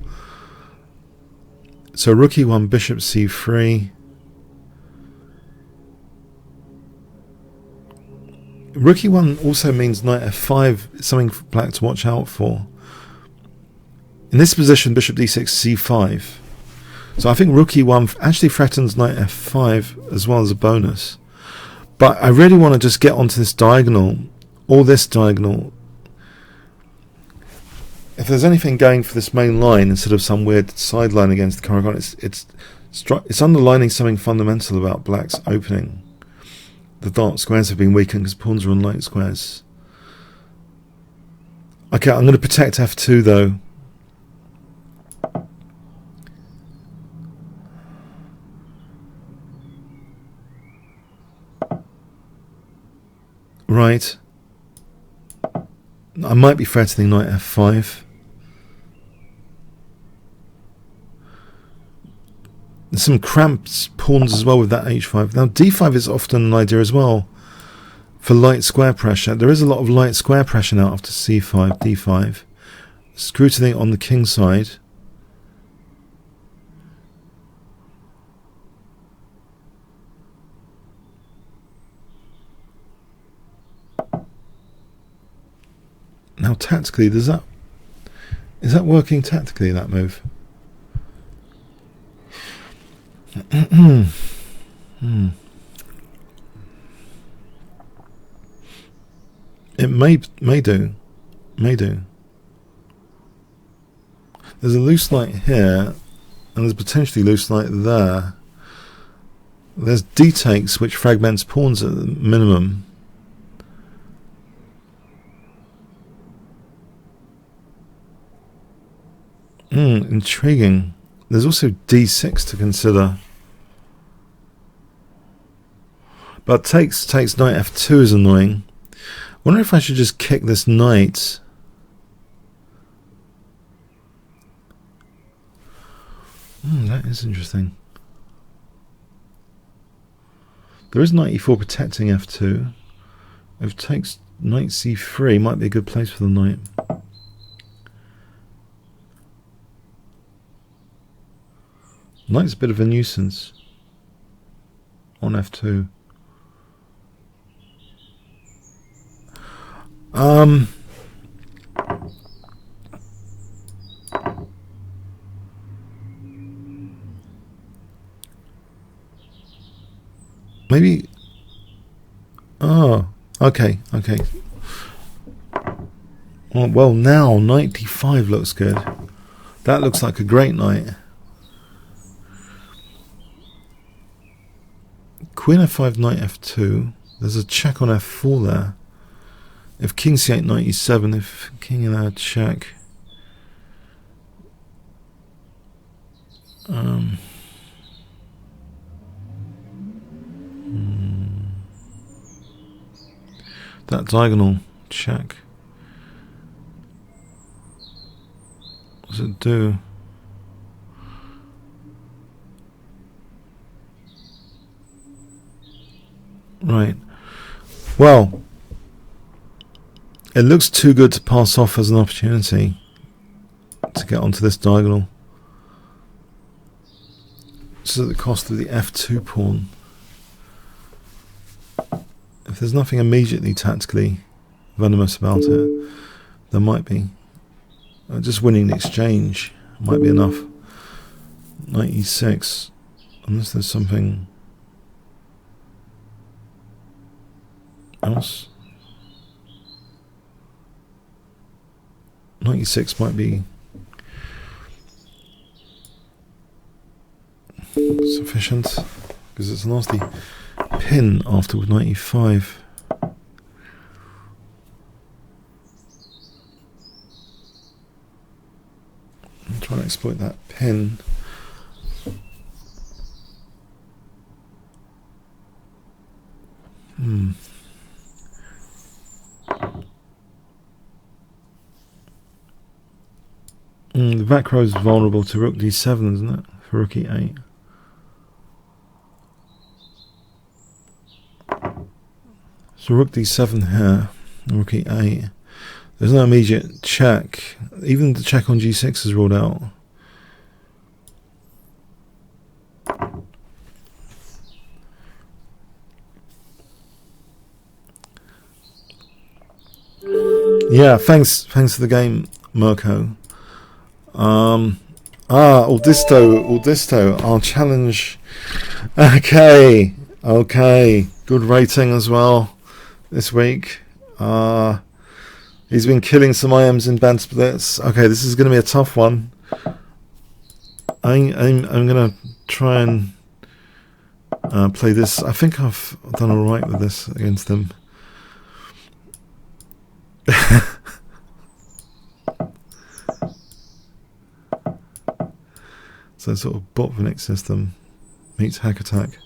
S1: So rook e1, bishop c3. Rook e1 also means knight f5, something for black to watch out for. In this position, bishop d6, c5. So I think rook e1 actually threatens knight f5 as well as a bonus. But I really want to just get onto this diagonal, or this diagonal. If there's anything going for this main line instead of some weird sideline against the Caro-Kann, it's underlining something fundamental about black's opening. The dark squares have been weakened because pawns are on light squares. Okay, I'm going to protect f2 though. Right. I might be threatening knight f5. There's some cramped pawns as well with that h5. Now d5 is often an idea as well for light square pressure. There is a lot of light square pressure now after c5, d5. Scrutiny on the king side. Now tactically, is that working tactically, that move? It may do. There's a loose light here, and there's potentially loose light there. There's d takes, which fragments pawns at the minimum. Intriguing. There's also d6 to consider. But takes knight f2 is annoying. I wonder if I should just kick this knight. That is interesting. There is knight e4 protecting f2. If takes knight c3, might be a good place for the knight. Knight's a bit of a nuisance on f2. Maybe. Oh, okay. Well, now 95 looks good. That looks like a great knight. Queen f5, knight f2. There's a check on f4 there. If king c8, knight e7. If king in there, check. That diagonal check. What does it do? Right. Well, it looks too good to pass off as an opportunity to get onto this diagonal. This is at the cost of the f2 pawn. If there's nothing immediately tactically venomous about it, there might be. Just winning the exchange might be enough. Knight e6, unless there's something else. Knight e6 might be sufficient because it's a nasty pin after with knight e5. I'm trying to exploit that pin. The back row is vulnerable to rook d7, isn't it? For rook e8. So rook d7 here, and rook e8. There's no immediate check. Even the check on g6 is ruled out. Yeah, thanks for the game, Mirko. Audisto, I'll challenge. Okay, good rating as well this week. He's been killing some IMs in Banter Blitz. Okay, this is going to be a tough one. I'm going to try and play this. I think I've done alright with this against him. So sort of Botvinnik system meets hack attack.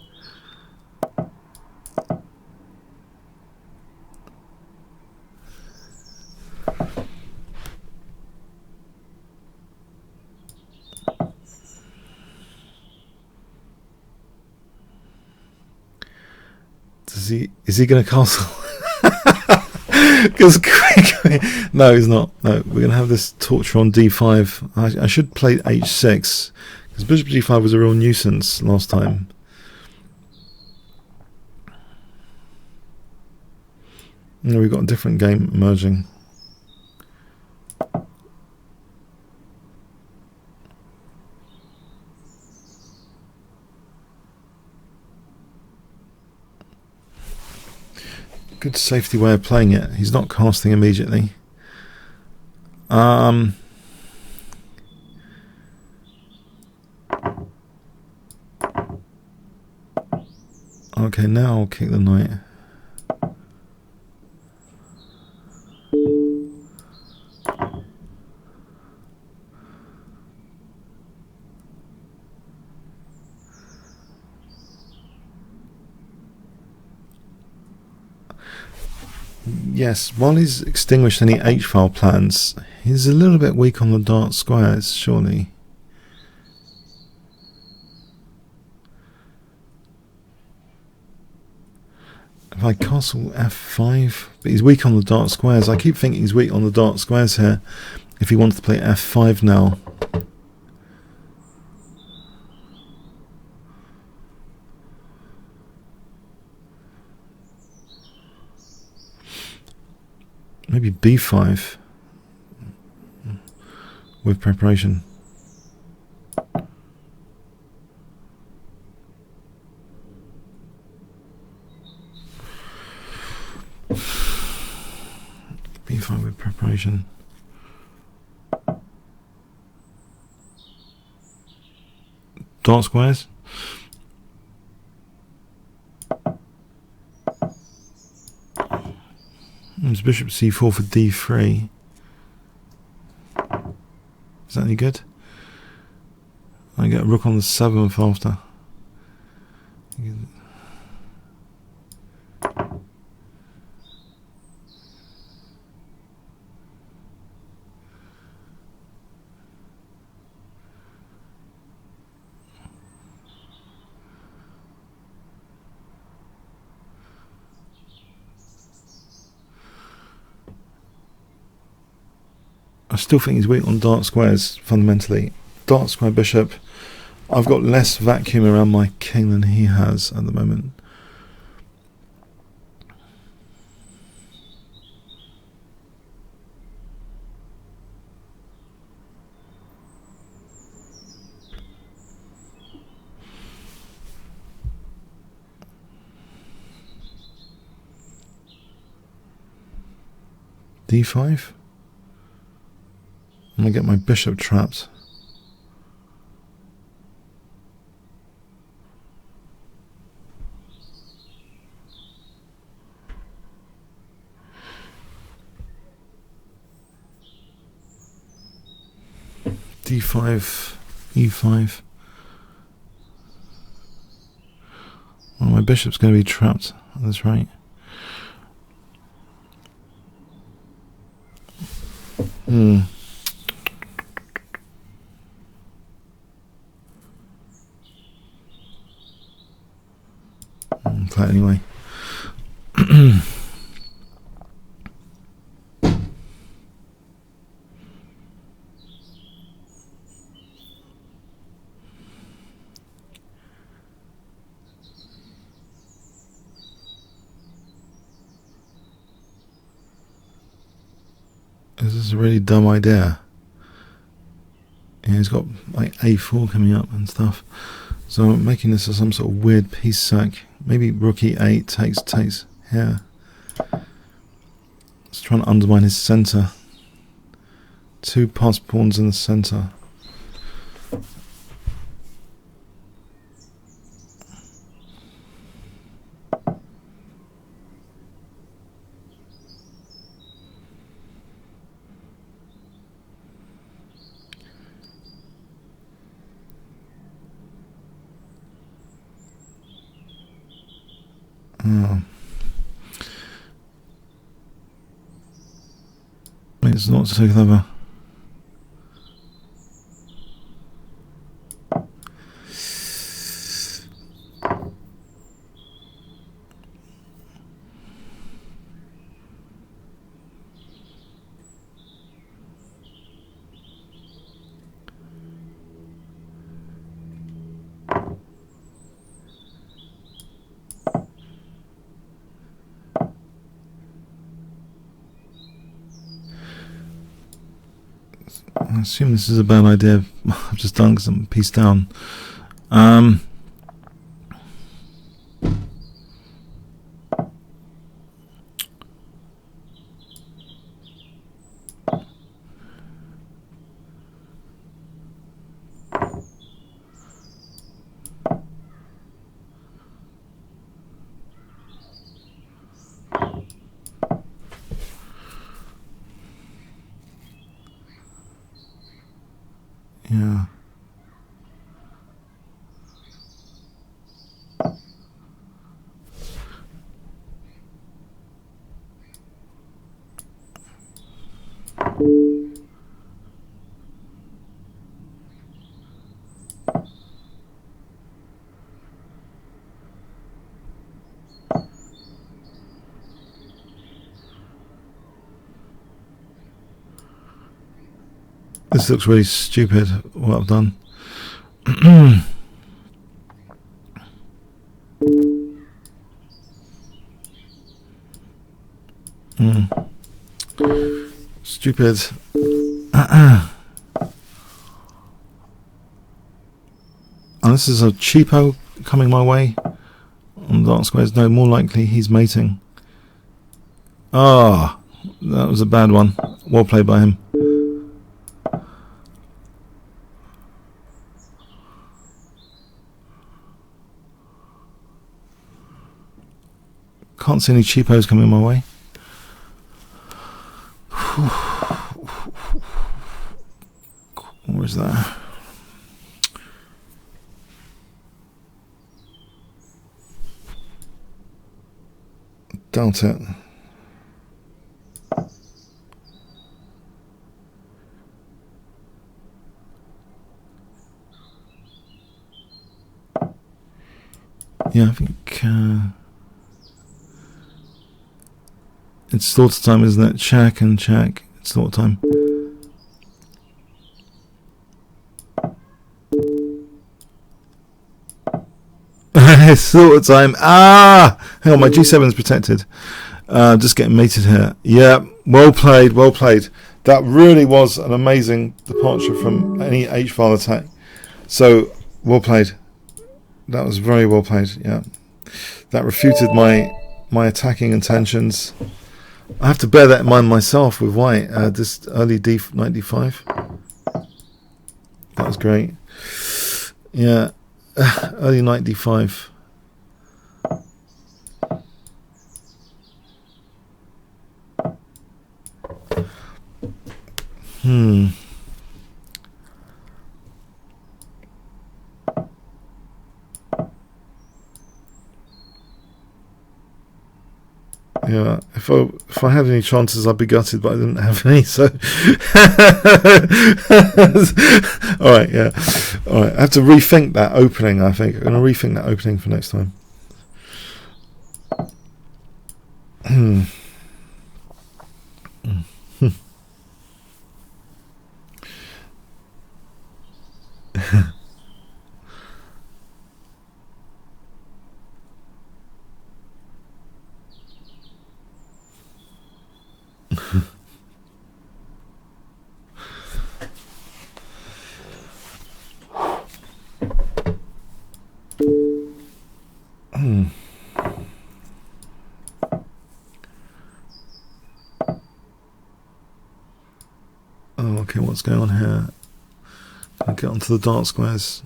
S1: Is he going to castle? Because no, he's not. No, we're going to have this torture on d5. I should play h6 because bishop g5 was a real nuisance last time. No, we've got a different game emerging. Good safety way of playing it. He's not casting immediately. Okay, now I'll kick the knight. Yes, while he's extinguished any H-file plans, he's a little bit weak on the dark squares, surely. If I castle f5, but he's weak on the dark squares. I keep thinking he's weak on the dark squares here. If he wants to play f5 now. Maybe b5 with preparation. b5 with preparation. Dark squares. There's bishop c4 for d3. Is that any good? I get a rook on the 7th after. I still think he's weak on dark squares, fundamentally. Dark square bishop. I've got less vacuum around my king than he has at the moment. d5. I'm going to get my bishop trapped. d5, e5. Well, my bishop's going to be trapped. That's right. Play it anyway. This is a really dumb idea. Yeah, he's got like a4 coming up and stuff. So I'm making this as some sort of weird piece sack. Maybe rook e8 takes here. It's trying to undermine his centre. Two passed pawns in the centre. It's not so clever. I assume this is a bad idea. I've just done some piece down. Yeah. This looks really stupid, what I've done. Stupid. And this is a cheapo coming my way on dark squares. No, more likely he's mating. Ah, that was a bad one. Well played by him. Can't see any cheapos coming my way. Where is that? Doubt it. Yeah, I think it's slaughter time, isn't it? Check and check. It's slaughter time. It's slaughter time. Ah! Hang on, my G7's protected. Just getting mated here. Yeah, well played, well played. That really was an amazing departure from any H-file attack. So, well played. That was very well played, yeah. That refuted my attacking intentions. I have to bear that in mind myself with white. This early knight d5. That was great. Yeah, early knight d5. Yeah, if I had any chances, I'd be gutted, but I didn't have any. So, all right, yeah, all right. I have to rethink that opening. I think I'm going to rethink that opening for next time. Oh, okay, what's going on here? I'll get onto the dark squares.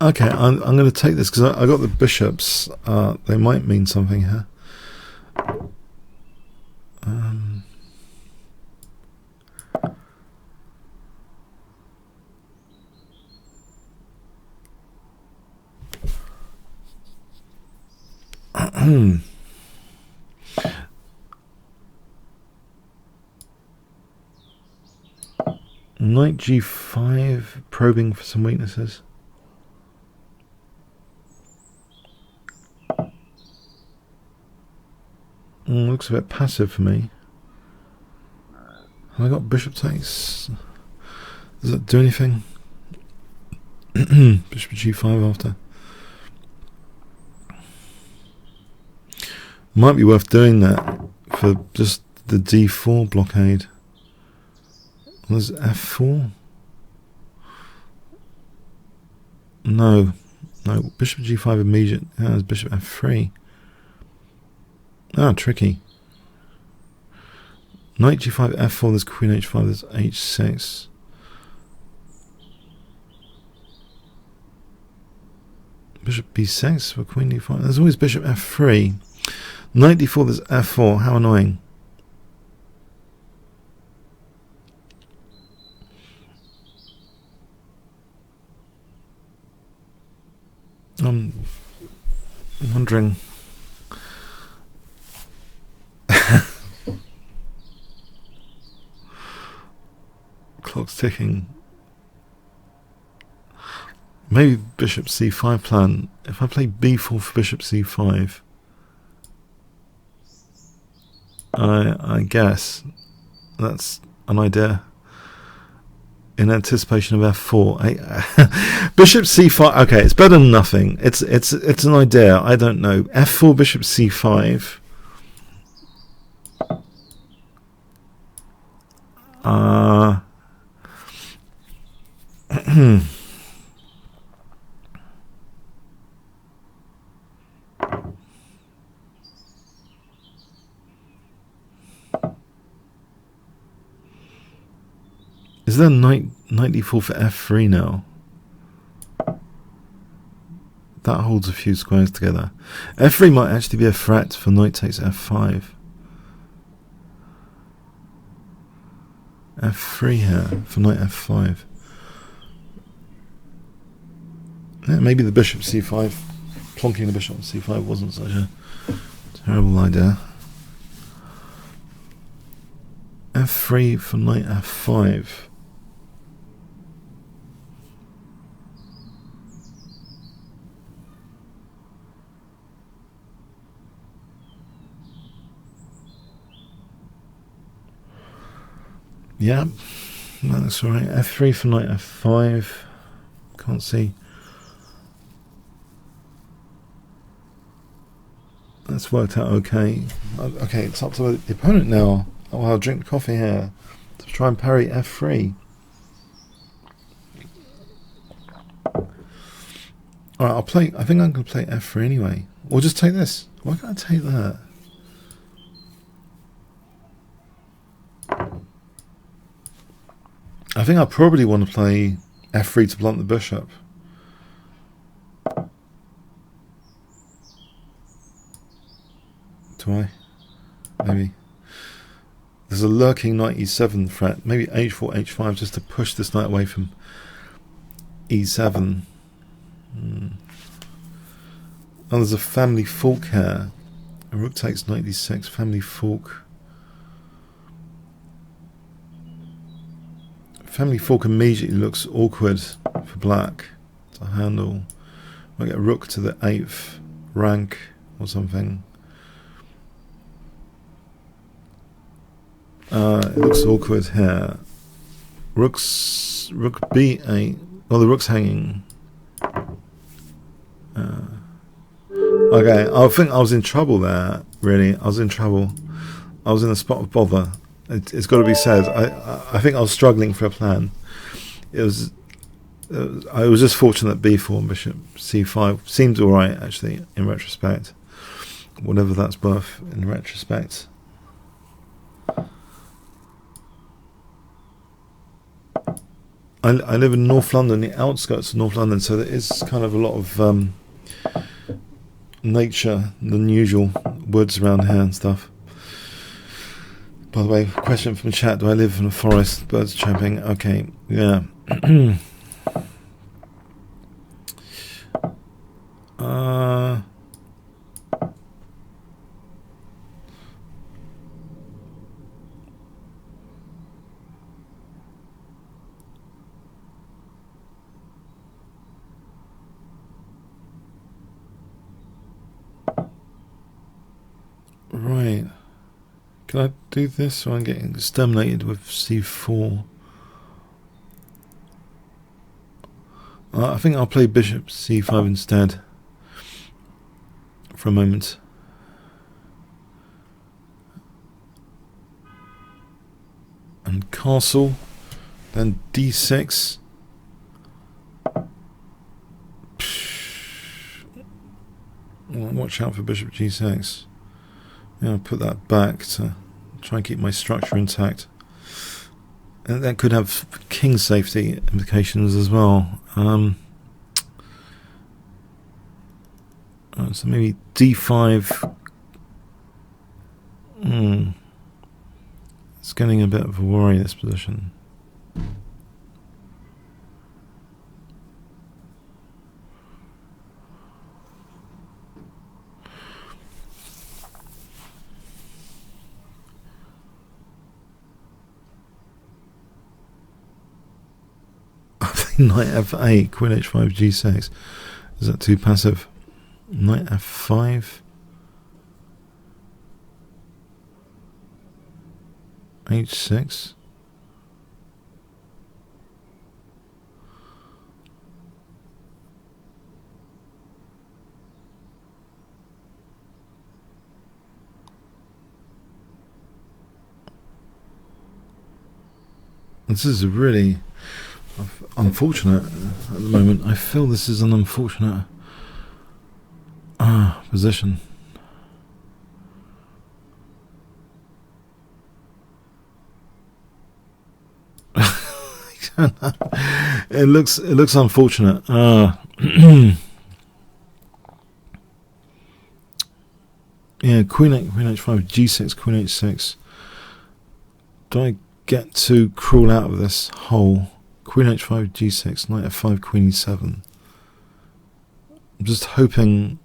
S1: Okay, I'm going to take this because I got the bishops. They might mean something here. Knight g5, probing for some weaknesses. Looks a bit passive for me. Have I got bishop takes? Does that do anything? Bishop g5 after. Might be worth doing that for just the d4 blockade. There's f4. No, bishop g5 immediate. Yeah, there's bishop f3. Ah, tricky. Knight g5, f4, there's queen h5, there's h6. Bishop b6 for queen d5. There's always bishop f3. Knight d4, there's f4. How annoying. I'm wondering. Clock's ticking. Maybe bishop c5 plan. If I play b4 for bishop c5. I guess that's an idea. In anticipation of f4, bishop c5. Okay, it's better than nothing. It's an idea. I don't know. f4, bishop c5. Is there knight d4 for f3 now? That holds a few squares together. f3 might actually be a threat for knight takes f5. f3 here for knight f5. Yeah, maybe the bishop c5, plonking the bishop on c5 wasn't such a terrible idea. f3 for knight f5. Yeah, that's all right. f3 for knight f5. Can't see. That's worked out okay. Okay, it's up to the opponent now. Oh, I'll drink coffee here to try and parry f3. All right, I'll play. I think I'm going to play f3 anyway. Or just take this. Why can't I take that? I think I probably want to play f3 to blunt the bishop. Do I? Maybe. There's a lurking knight e7 threat. Maybe h4, h5 just to push this knight away from e7. Oh, there's a family fork here. A rook takes knight d6, family fork. Family fork immediately looks awkward for black to handle. Might get a rook to the 8th rank or something. It looks awkward here. Rook b8. Well, the rook's hanging. Okay, I think I was in trouble there. Really, I was in trouble. I was in a spot of bother. It's got to be said. I think I was struggling for a plan. I was just fortunate that b4 and bishop c5 seemed all right actually in retrospect. Whatever that's worth in retrospect. I live in North London, the outskirts of North London, so there is kind of a lot of nature than usual, woods around here and stuff. By the way, question from the chat, do I live in a forest? Birds chirping. Okay, yeah. Right. Can I do this so I'm getting exterminated with c4? I think I'll play bishop c5 instead for a moment. And castle, then d6. Watch out for bishop g6. Yeah, I'll put that back to try and keep my structure intact. And that could have king safety implications as well. So maybe d5. It's getting a bit of a worry, this position. Knight f8, queen h5, g6. Is that too passive? Knight f5. H6. This is really unfortunate at the moment. I feel this is an unfortunate position. It looks unfortunate. Yeah, Queen H5, G6, Queen H6. Do I get to crawl out of this hole? Queen H5, G6, Knight F5, Queen E7. I'm just hoping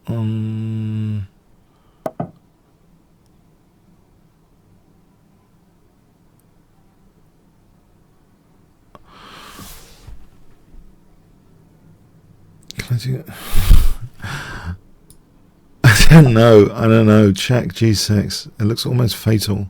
S1: can I do it? I don't know. Check G6. It looks almost fatal.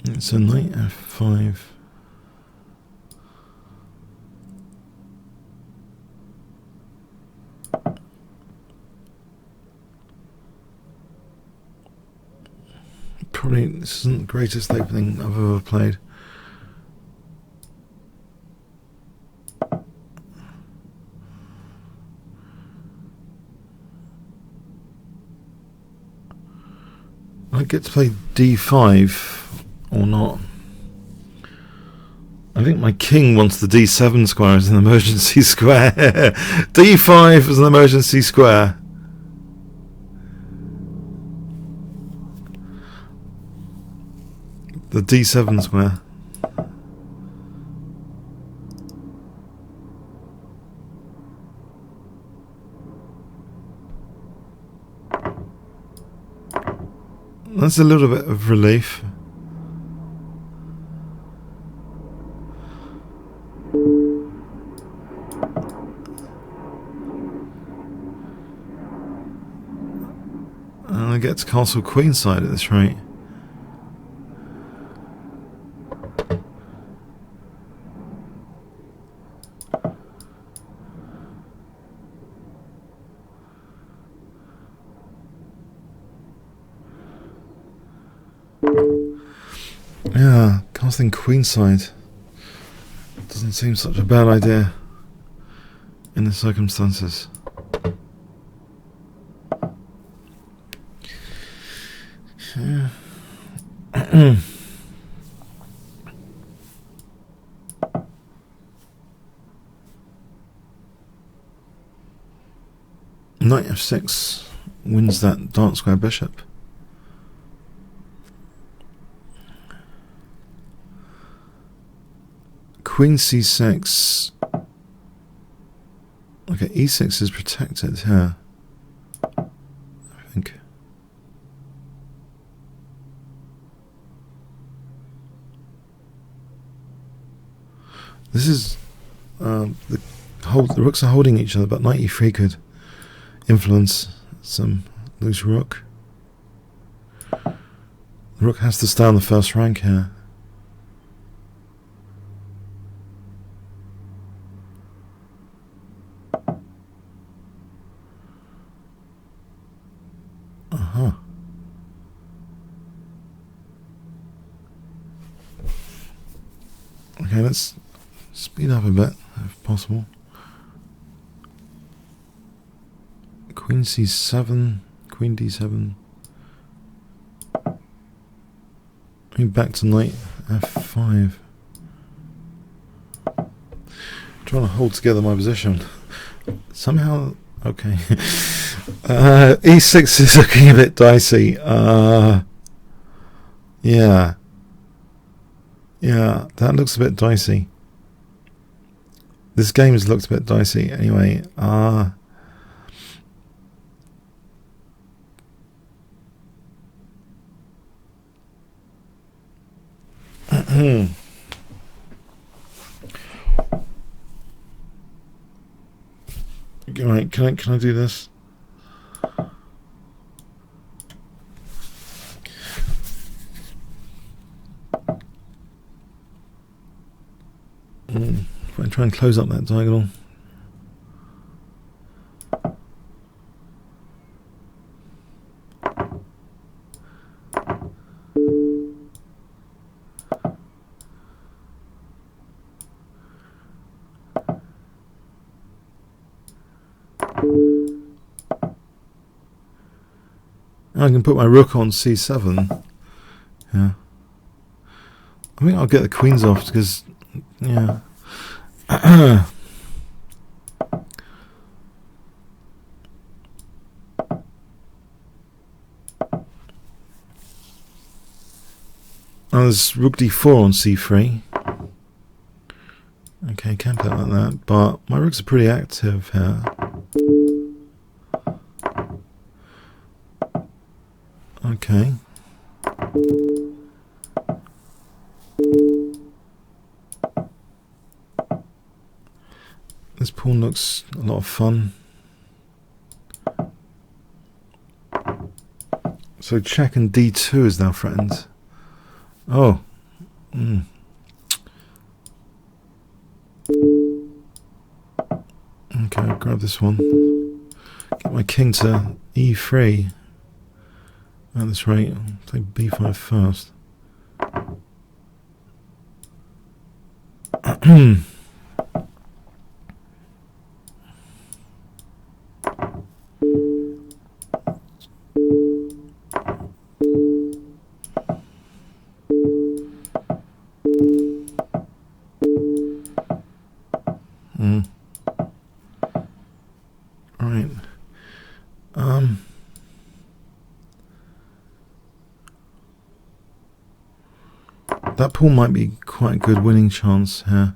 S1: It's a Knight F5. Probably this isn't the greatest opening I've ever played. I get to play D5 or not. I think my king wants the D7 square as an emergency square. D5 as an emergency square. The D7 square. That's a little bit of relief. And I get to castle queenside at this rate. Yeah, casting queenside doesn't seem such a bad idea in the circumstances. Yeah. Knight F6 wins that dark square bishop. Queen C6. Okay, E6 is protected here, I think. This is the rooks are holding each other, but Knight E3 could influence some loose rook. The rook has to stay on the first rank here. Okay, let's speed up a bit if possible. Queen C7, Queen D7. Back to Knight F5. Trying to hold together my position. Somehow, okay. E6 is looking a bit dicey. Yeah. Yeah, that looks a bit dicey. This game has looked a bit dicey anyway. Right, can I do this? If I try and close up that diagonal. I can put my rook on c7. Yeah. I think I'll get the queens off because, yeah. There's rook d4 on c3. Okay, can't play it like that, but my rooks are pretty active here. Okay. This pawn looks a lot of fun. So check and d2 is now threatened. Oh. Okay, I'll grab this one. Get my king to e3. At this rate, I'll play b5 first. Right. That pawn might be quite a good winning chance here.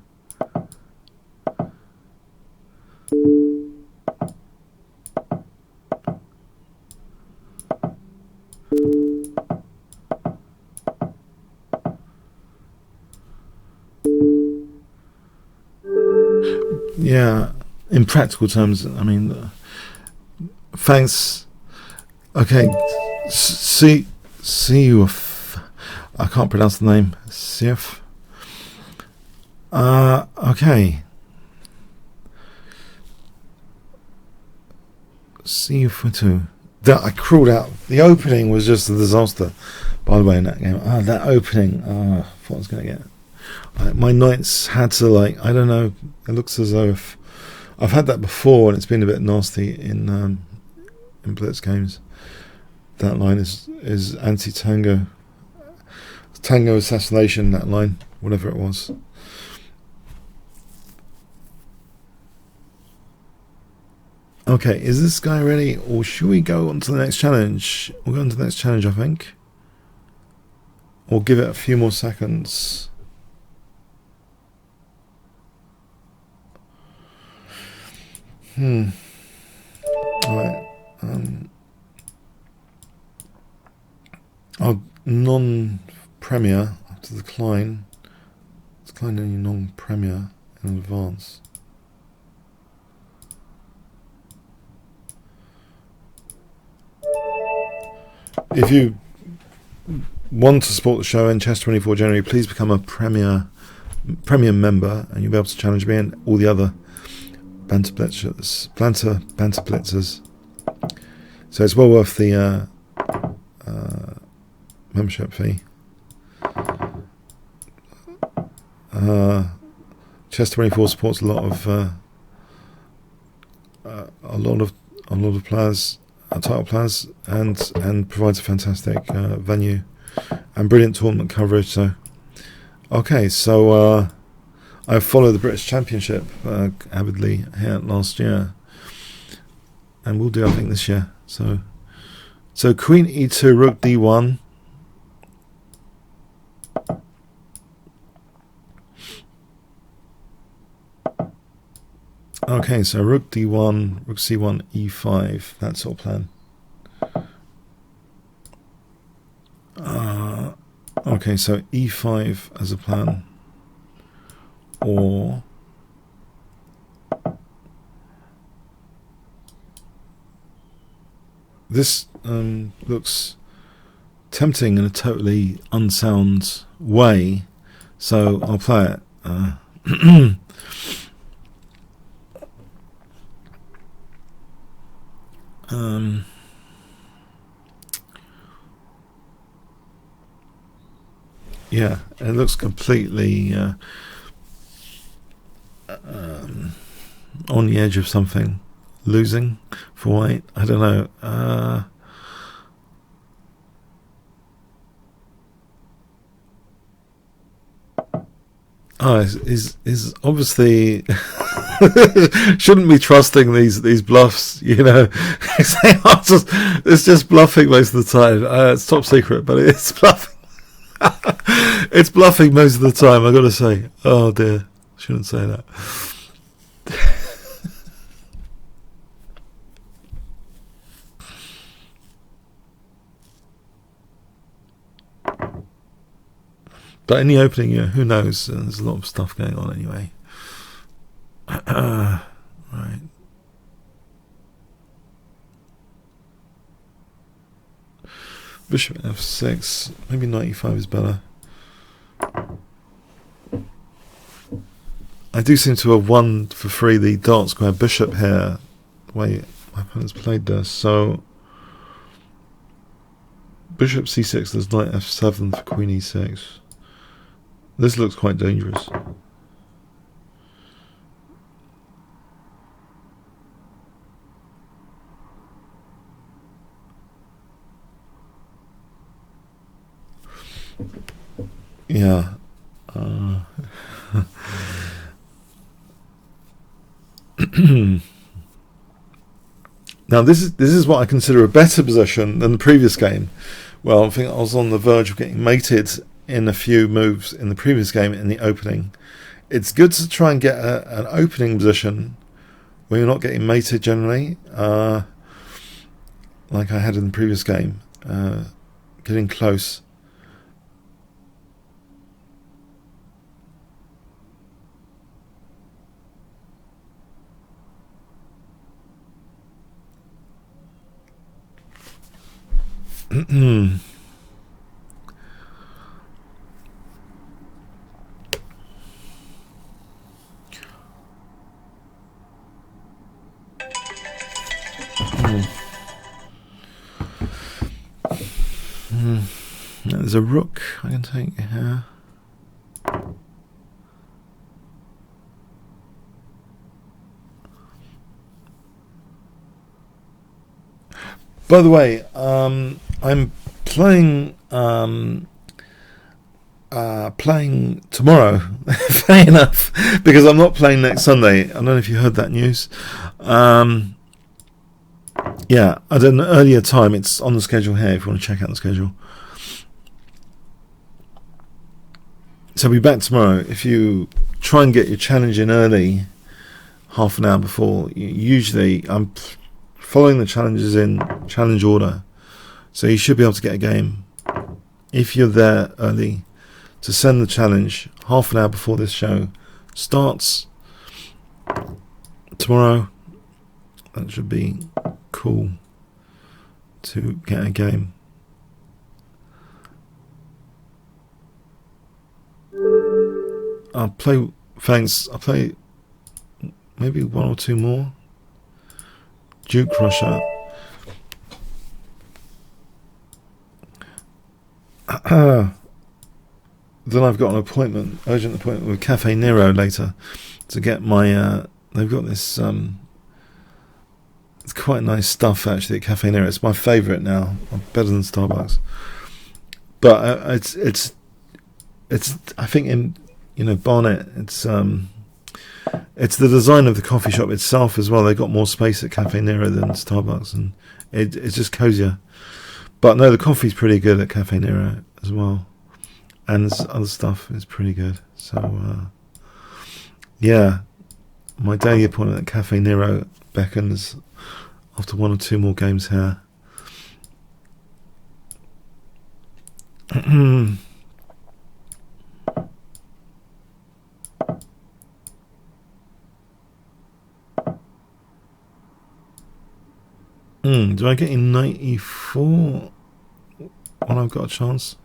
S1: Yeah, in practical terms, I mean, thanks. Okay, see you. I can't pronounce the name. Sif. Okay. See you for two. That I crawled out. The opening was just a disaster. By the way, in that game, that opening. I thought I was going to get. My knights had to, like, I don't know. It looks as though I've had that before, and it's been a bit nasty in Blitz games. That line is anti-tango. Tango assassination, that line, whatever it was. Okay, is this guy ready, or should we go on to the next challenge? We'll go on to the next challenge, I think. Or give it a few more seconds. Alright. I'll non-premier to decline. Decline any non-premier in advance. If you want to support the show in Chess24 January, please become a premium member, and you'll be able to challenge me and all the other Banter Blitzers. So it's well worth the membership fee. Chess24 supports a lot of players, title players, and provides a fantastic venue and brilliant tournament coverage. So, okay, so I followed the British Championship avidly here last year, and we'll do, I think, this year. So Queen E2, Rook D1. Okay, so Rook D1, Rook C1, E5, that sort of plan. Okay, so E5 as a plan, or This looks tempting in a totally unsound way, so I'll play it. Yeah, it looks completely on the edge of something. Losing for white, I don't know. Is obviously shouldn't be trusting these bluffs, you know. It's just bluffing most of the time. It's top secret, but it's bluffing. It's bluffing most of the time, I gotta say. Oh dear, shouldn't say that. But in the opening, yeah, who knows? There's a lot of stuff going on anyway. Right. Bishop f6. Maybe 95 is better. I do seem to have won for free the dark square bishop here. The way my opponent's played this. So bishop c6, there's knight f7 for queen e6. This looks quite dangerous. Yeah. Now this is what I consider a better position than the previous game. Well, I think I was on the verge of getting mated in a few moves in the previous game in the opening. It's good to try and get an opening position where you're not getting mated generally, like I had in the previous game, getting close. There's a rook I can take here. By the way, I'm playing playing tomorrow, fair enough, because I'm not playing next Sunday. I don't know if you heard that news. Yeah, at an earlier time. It's on the schedule here if you want to check out the schedule. So I'll be back tomorrow. If you try and get your challenge in early, half an hour before, usually I'm following the challenges in challenge order, so you should be able to get a game if you're there early to send the challenge half an hour before this show starts tomorrow. That should be cool to get a game. I'll play, thanks, I'll play maybe one or two more. Kingscrusher. Then I've got an appointment, urgent appointment with Cafe Nero later to get my, they've got this, it's quite nice stuff actually at Cafe Nero. It's my favourite now, better than Starbucks. But it's I think in, you know, Barnet, it's the design of the coffee shop itself as well. They've got more space at Cafe Nero than Starbucks, and it's just cozier. But no, the coffee's pretty good at Cafe Nero as well, and this other stuff is pretty good. So yeah, my daily appointment at Cafe Nero beckons after one or two more games here. Do I get in knight e4 when I've got a chance?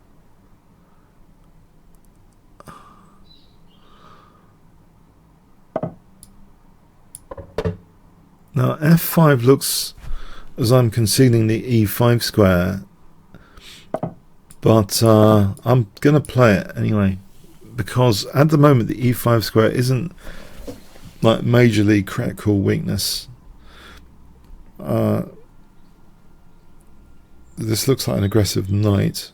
S1: Now f5 looks as I'm conceding the e5 square, but I'm going to play it anyway, because at the moment the e5 square isn't like majorly critical weakness. This looks like an aggressive knight.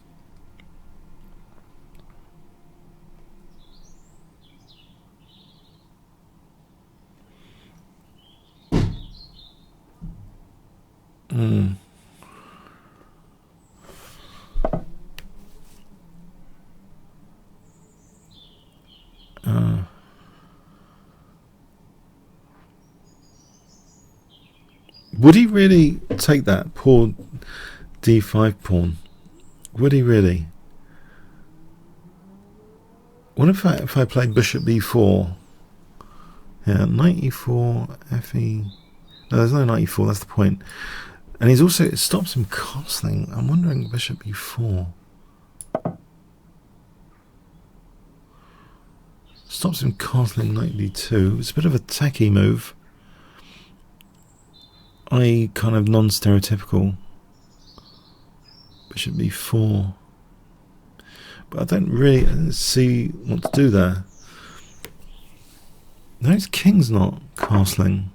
S1: Would he really take that poor d5 pawn? Would he really? What if I played bishop b4? Yeah, knight e4, fe. No, there's no knight e4. That's the point. And he's also, it stops him castling. I'm wondering bishop e4. Stops him castling knight d2. It's a bit of a techie move. I kind of non-stereotypical. Bishop b4. But I don't really see what to do there. No, his king's not castling.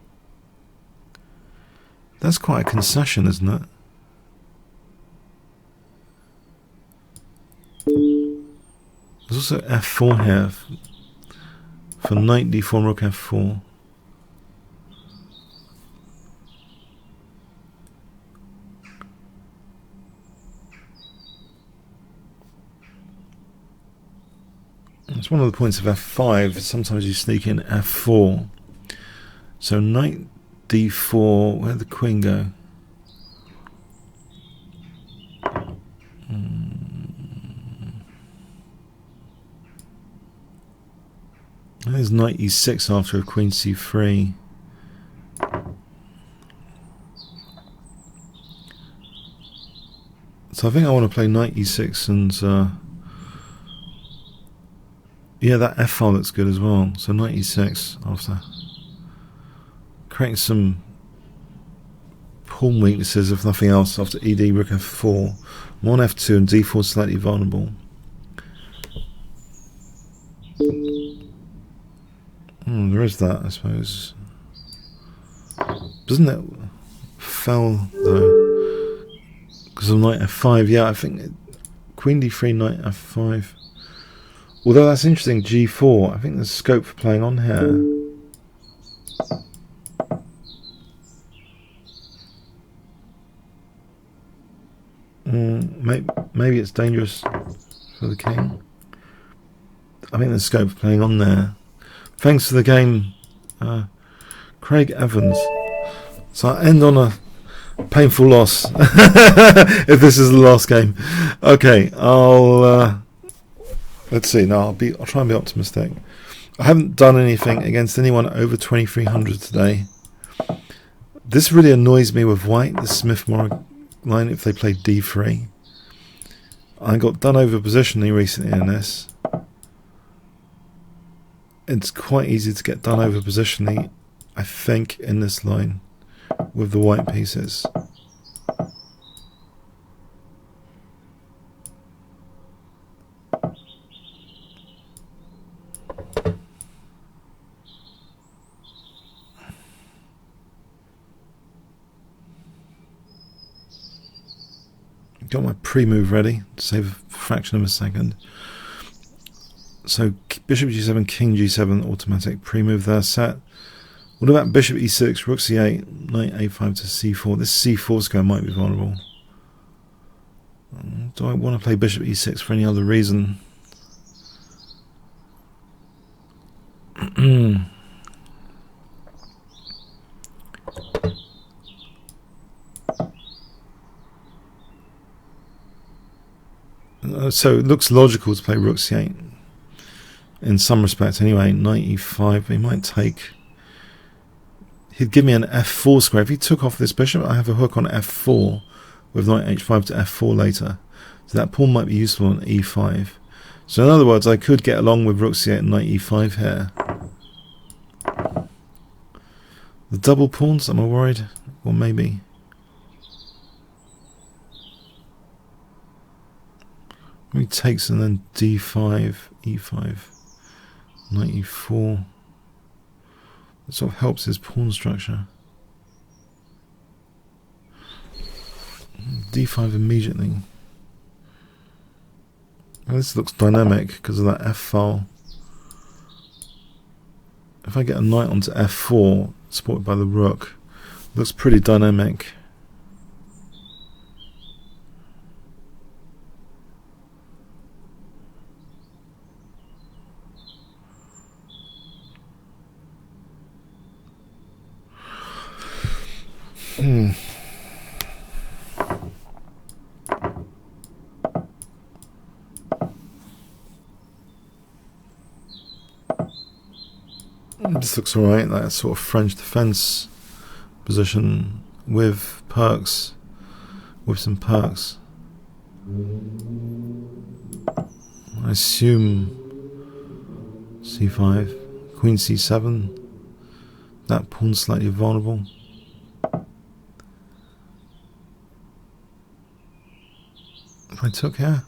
S1: That's quite a concession, isn't it? There's also f4 here for knight d4, rook f4. It's one of the points of f5. Sometimes you sneak in f4. So knight d4, where'd the queen go? There's knight e6 after a queen c3. So I think I want to play knight e6 and yeah, that f file looks good as well. So knight e6 after creating some pawn weaknesses, if nothing else, after ed, rook f4. I'm on f2 and d4 slightly vulnerable. There is that, I suppose. Doesn't it fell though? Because of knight f5, yeah, I think queen d3, knight f5. Although that's interesting, g4. I think there's scope for playing on here. Maybe it's dangerous for the king. I think there's scope for playing on there. Thanks for the game, Craig Evans. So I end on a painful loss. If this is the last game, okay. Let's see. No, I'll try and be optimistic. I haven't done anything against anyone over 2300 today. This really annoys me with white. The Smith-Morgan line. If they play d3, I got done over positionally recently in this. It's quite easy to get done over positionally, I think, in this line with the white pieces. Got my pre-move ready to save a fraction of a second. So bishop g7, king g7, automatic pre-move there set. What about bishop e6, rook c8, knight a5 to c4? This c4 square might be vulnerable. Do I want to play bishop e6 for any other reason? So it looks logical to play rook c8 in some respects anyway. Knight e5, he might take. he'd give me an f4 square. If he took off this bishop, I have a hook on f4 with knight h5 to f4 later. So that pawn might be useful on e5. So in other words, I could get along with rook c8 and knight e5 here. The double pawns, am I worried? Or maybe. He takes and then d5, e5, knight e4. That sort of helps his pawn structure. d5 immediately. Well, this looks dynamic because of that f file. If I get a knight onto f4, supported by the rook, it looks pretty dynamic. This looks alright, that sort of French defense position with perks, with some perks. I assume c5, queen c7, that pawn's slightly vulnerable. If I took here,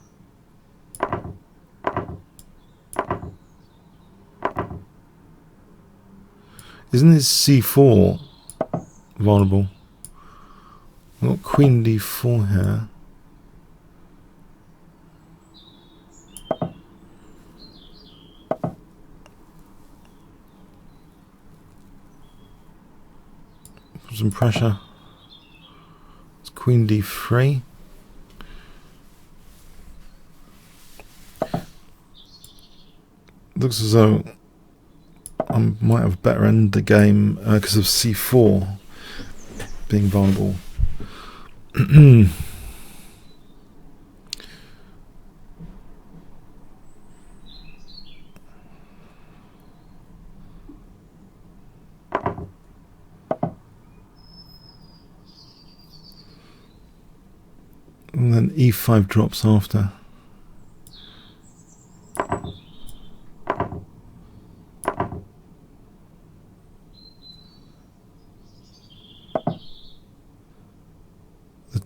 S1: isn't his c4 vulnerable? I've got queen d4 here. Put some pressure. It's queen d3. Looks as though I might have a better end the game because of c4 being vulnerable. And then e5 drops after.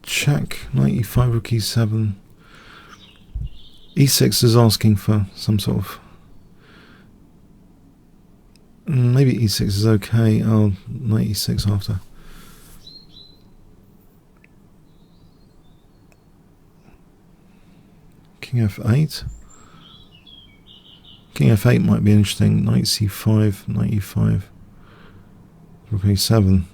S1: Check, knight e5, rook e7. e6 is asking for some sort of... maybe e6 is okay. Oh, knight e6 after. King f8. King f8 might be interesting. Knight c5, knight e5, rook a7.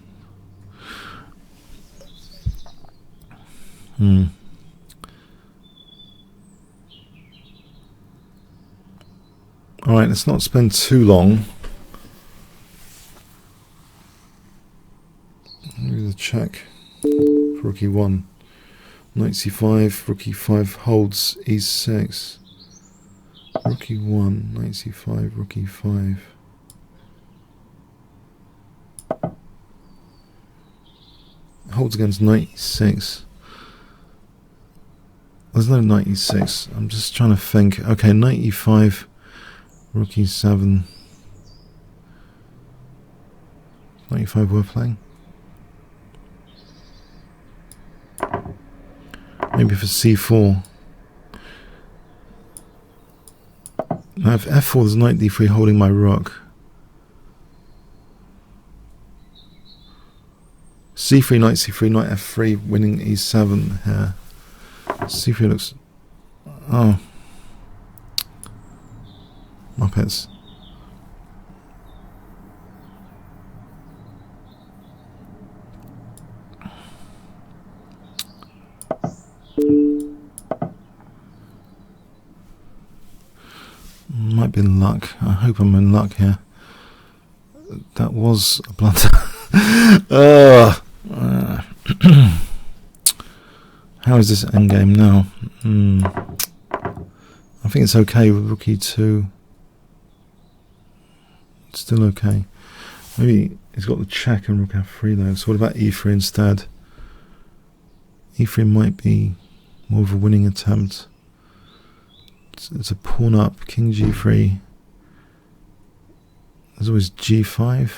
S1: Alright, let's not spend too long. Maybe the check. Rook e1. Knight c5, rook e5 holds e6. Rook e1, knight c5, rook e5. Holds against knight e6. There's no knight e6. I'm just trying to think. Okay, knight e5, rook e7. Knight e5 worth playing. Maybe for c4. Now if f4, there's knight d3 holding my rook. c3, knight c3, knight f3, winning e7 here. c3 looks... oh. Muppets. Might be luck. I hope I'm in luck here. That was a blunder. How is this endgame now? I think it's okay with rook e2. It's still okay. Maybe He's got the check and rook f3 though. So what about e3 instead? e3 might be more of a winning attempt. It's a pawn up, king g3. There's always g5.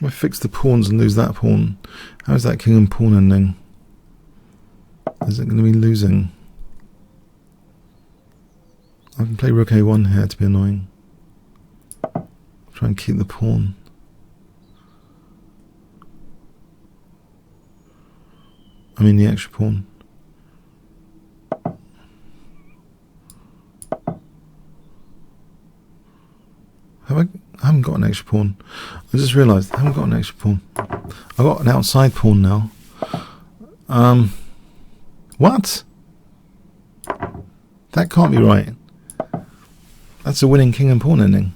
S1: I fix the pawns and lose that pawn. How is that king and pawn ending? Is it going to be losing? I can play rook a1 here to be annoying. Try and keep the pawn. I mean the extra pawn. I haven't got an extra pawn. I just realised I haven't got an extra pawn. I've got an outside pawn now. What? That can't be right. That's a winning king and pawn ending.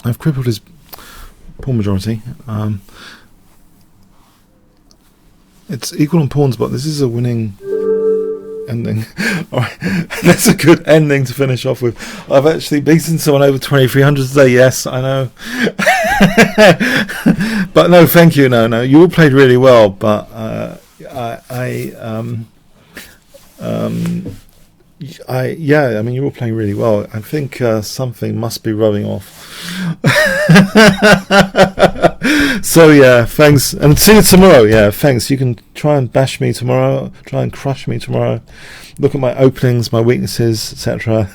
S1: I've crippled his pawn majority. It's equal on pawns, but this is a winning ending. Alright, that's a good ending to finish off with. I've actually beaten someone over 2300 today. Yes, I know. But no, thank you. No, you all played really well, but yeah, I mean, you're all playing really well. I think something must be rubbing off. So yeah, thanks, and see you tomorrow. Yeah, thanks. You can try and bash me tomorrow, try and crush me tomorrow. Look at my openings, my weaknesses, etc.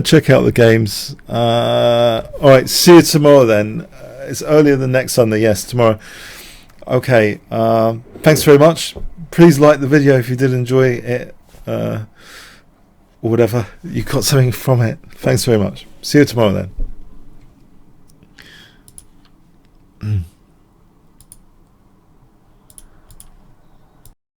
S1: Check out the games. All right, see you tomorrow then. It's earlier than next Sunday. Yes, tomorrow. Okay. Thanks very much. Please like the video if you did enjoy it, or whatever. You got something from it. Thanks very much. See you tomorrow then.